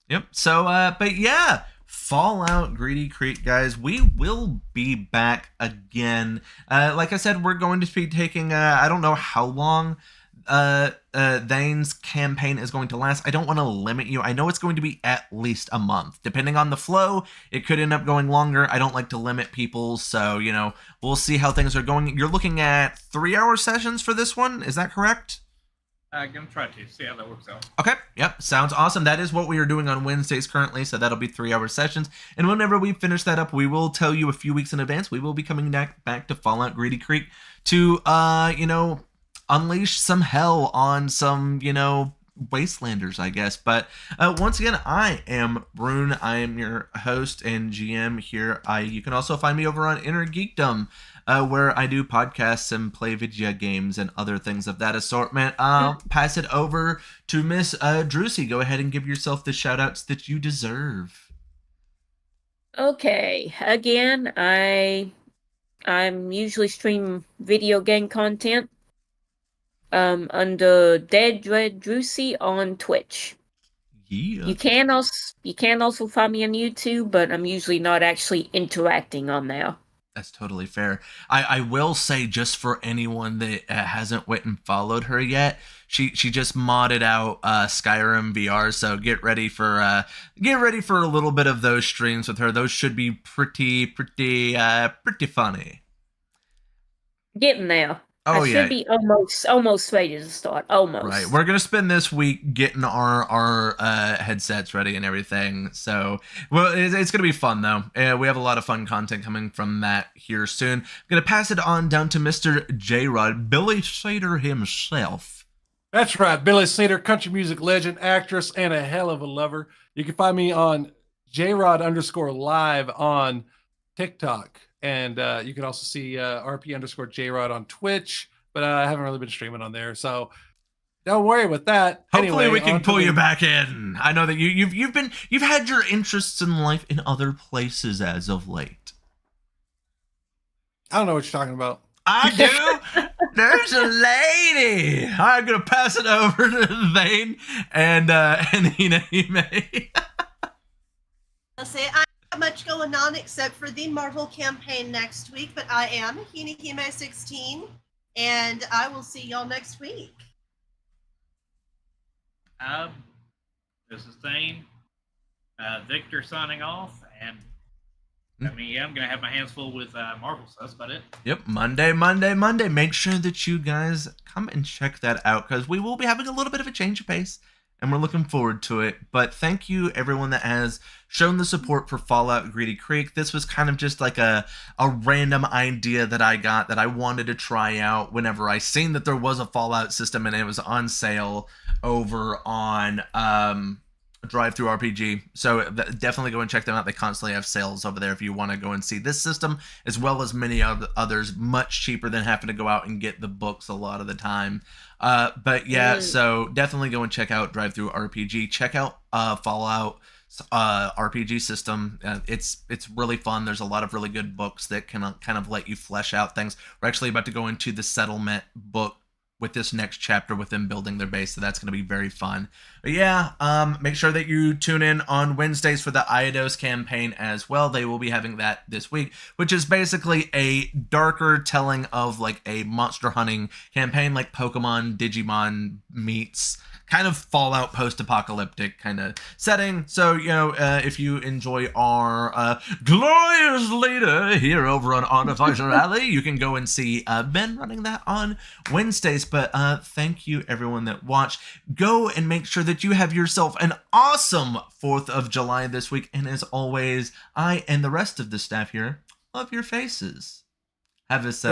Yep. So, but yeah, Fallout Greedy Creek, guys, we will be back again. Like I said, we're going to be taking, I don't know how long Vane's campaign is going to last. I don't want to limit you. I know it's going to be at least a month. Depending on the flow, it could end up going longer. I don't like to limit people, so, we'll see how things are going. You're looking at 3-hour sessions for this one, is that correct? I'm going to try to see how that works out. Okay, yep, sounds awesome. That is what we are doing on Wednesdays currently, so that'll be 3-hour sessions. And whenever we finish that up, we will tell you a few weeks in advance. We will be coming back to Fallout Greedy Creek to, unleash some hell on some, wastelanders, I guess. But once again, I am Brune. I am your host and GM here. You can also find me over on Inner Geekdom, where I do podcasts and play video games and other things of that assortment. I'll pass it over to Miss Drusy. Go ahead and give yourself the shout outs that you deserve. Okay, again, I'm usually stream video game content under Dead Dread Drusy on Twitch. Yeah. You can also find me on YouTube, but I'm usually not actually interacting on there. That's totally fair. I will say, just for anyone that hasn't went and followed her yet, she just modded out Skyrim VR, so get ready for a little bit of those streams with her. Those should be pretty funny. Getting there. Oh, I should be almost ready to start. Almost. Right. We're gonna spend this week getting our headsets ready and everything. So, well, it's gonna be fun though. We have a lot of fun content coming from that here soon. I'm gonna pass it on down to Mr. J-Rod, Billy Sater himself. That's right, Billy Slater, country music legend, actress, and a hell of a lover. You can find me on JRod_live on TikTok. And you can also see RP_JRod on Twitch, but I haven't really been streaming on there, so don't worry about that. Hopefully, anyway, we can pull you back in. I know that you've had your interests in life in other places as of late. I don't know what you're talking about. I do. There's a lady. I'm gonna pass it over to Vane and Hinahime. I'll say I don't have much going on except for the Marvel campaign next week, but I am Hinahime16, and I will see y'all next week. This is Thane. Victor signing off, and I mean, yeah, I'm gonna have my hands full with Marvel, so that's about it. Yep, Monday. Make sure that you guys come and check that out because we will be having a little bit of a change of pace, and we're looking forward to it. But thank you, everyone that has shown the support for Fallout Greedy Creek. This was kind of just like a random idea that I got that I wanted to try out whenever I seen that there was a Fallout system and it was on sale over on Drive Through RPG. So definitely go and check them out. They constantly have sales over there if you want to go and see this system as well as many others, much cheaper than having to go out and get the books a lot of the time. But yeah, so definitely go and check out Drive Through RPG. Check out Fallout RPG system. It's really fun. There's a lot of really good books that can kind of let you flesh out things. We're actually about to go into the settlement book with this next chapter with them building their base, so that's going to be very fun. But yeah, make sure that you tune in on Wednesdays for the Eidos campaign as well. They will be having that this week, which is basically a darker telling of like a monster hunting campaign, like Pokemon Digimon meets kind of Fallout post-apocalyptic kind of setting. So, you know, if you enjoy our glorious leader here over on Artificer Alley, you can go and see Ben running that on Wednesdays. But thank you, everyone that watched. Go and make sure that you have yourself an awesome 4th of July this week. And as always, I and the rest of the staff here love your faces. Have a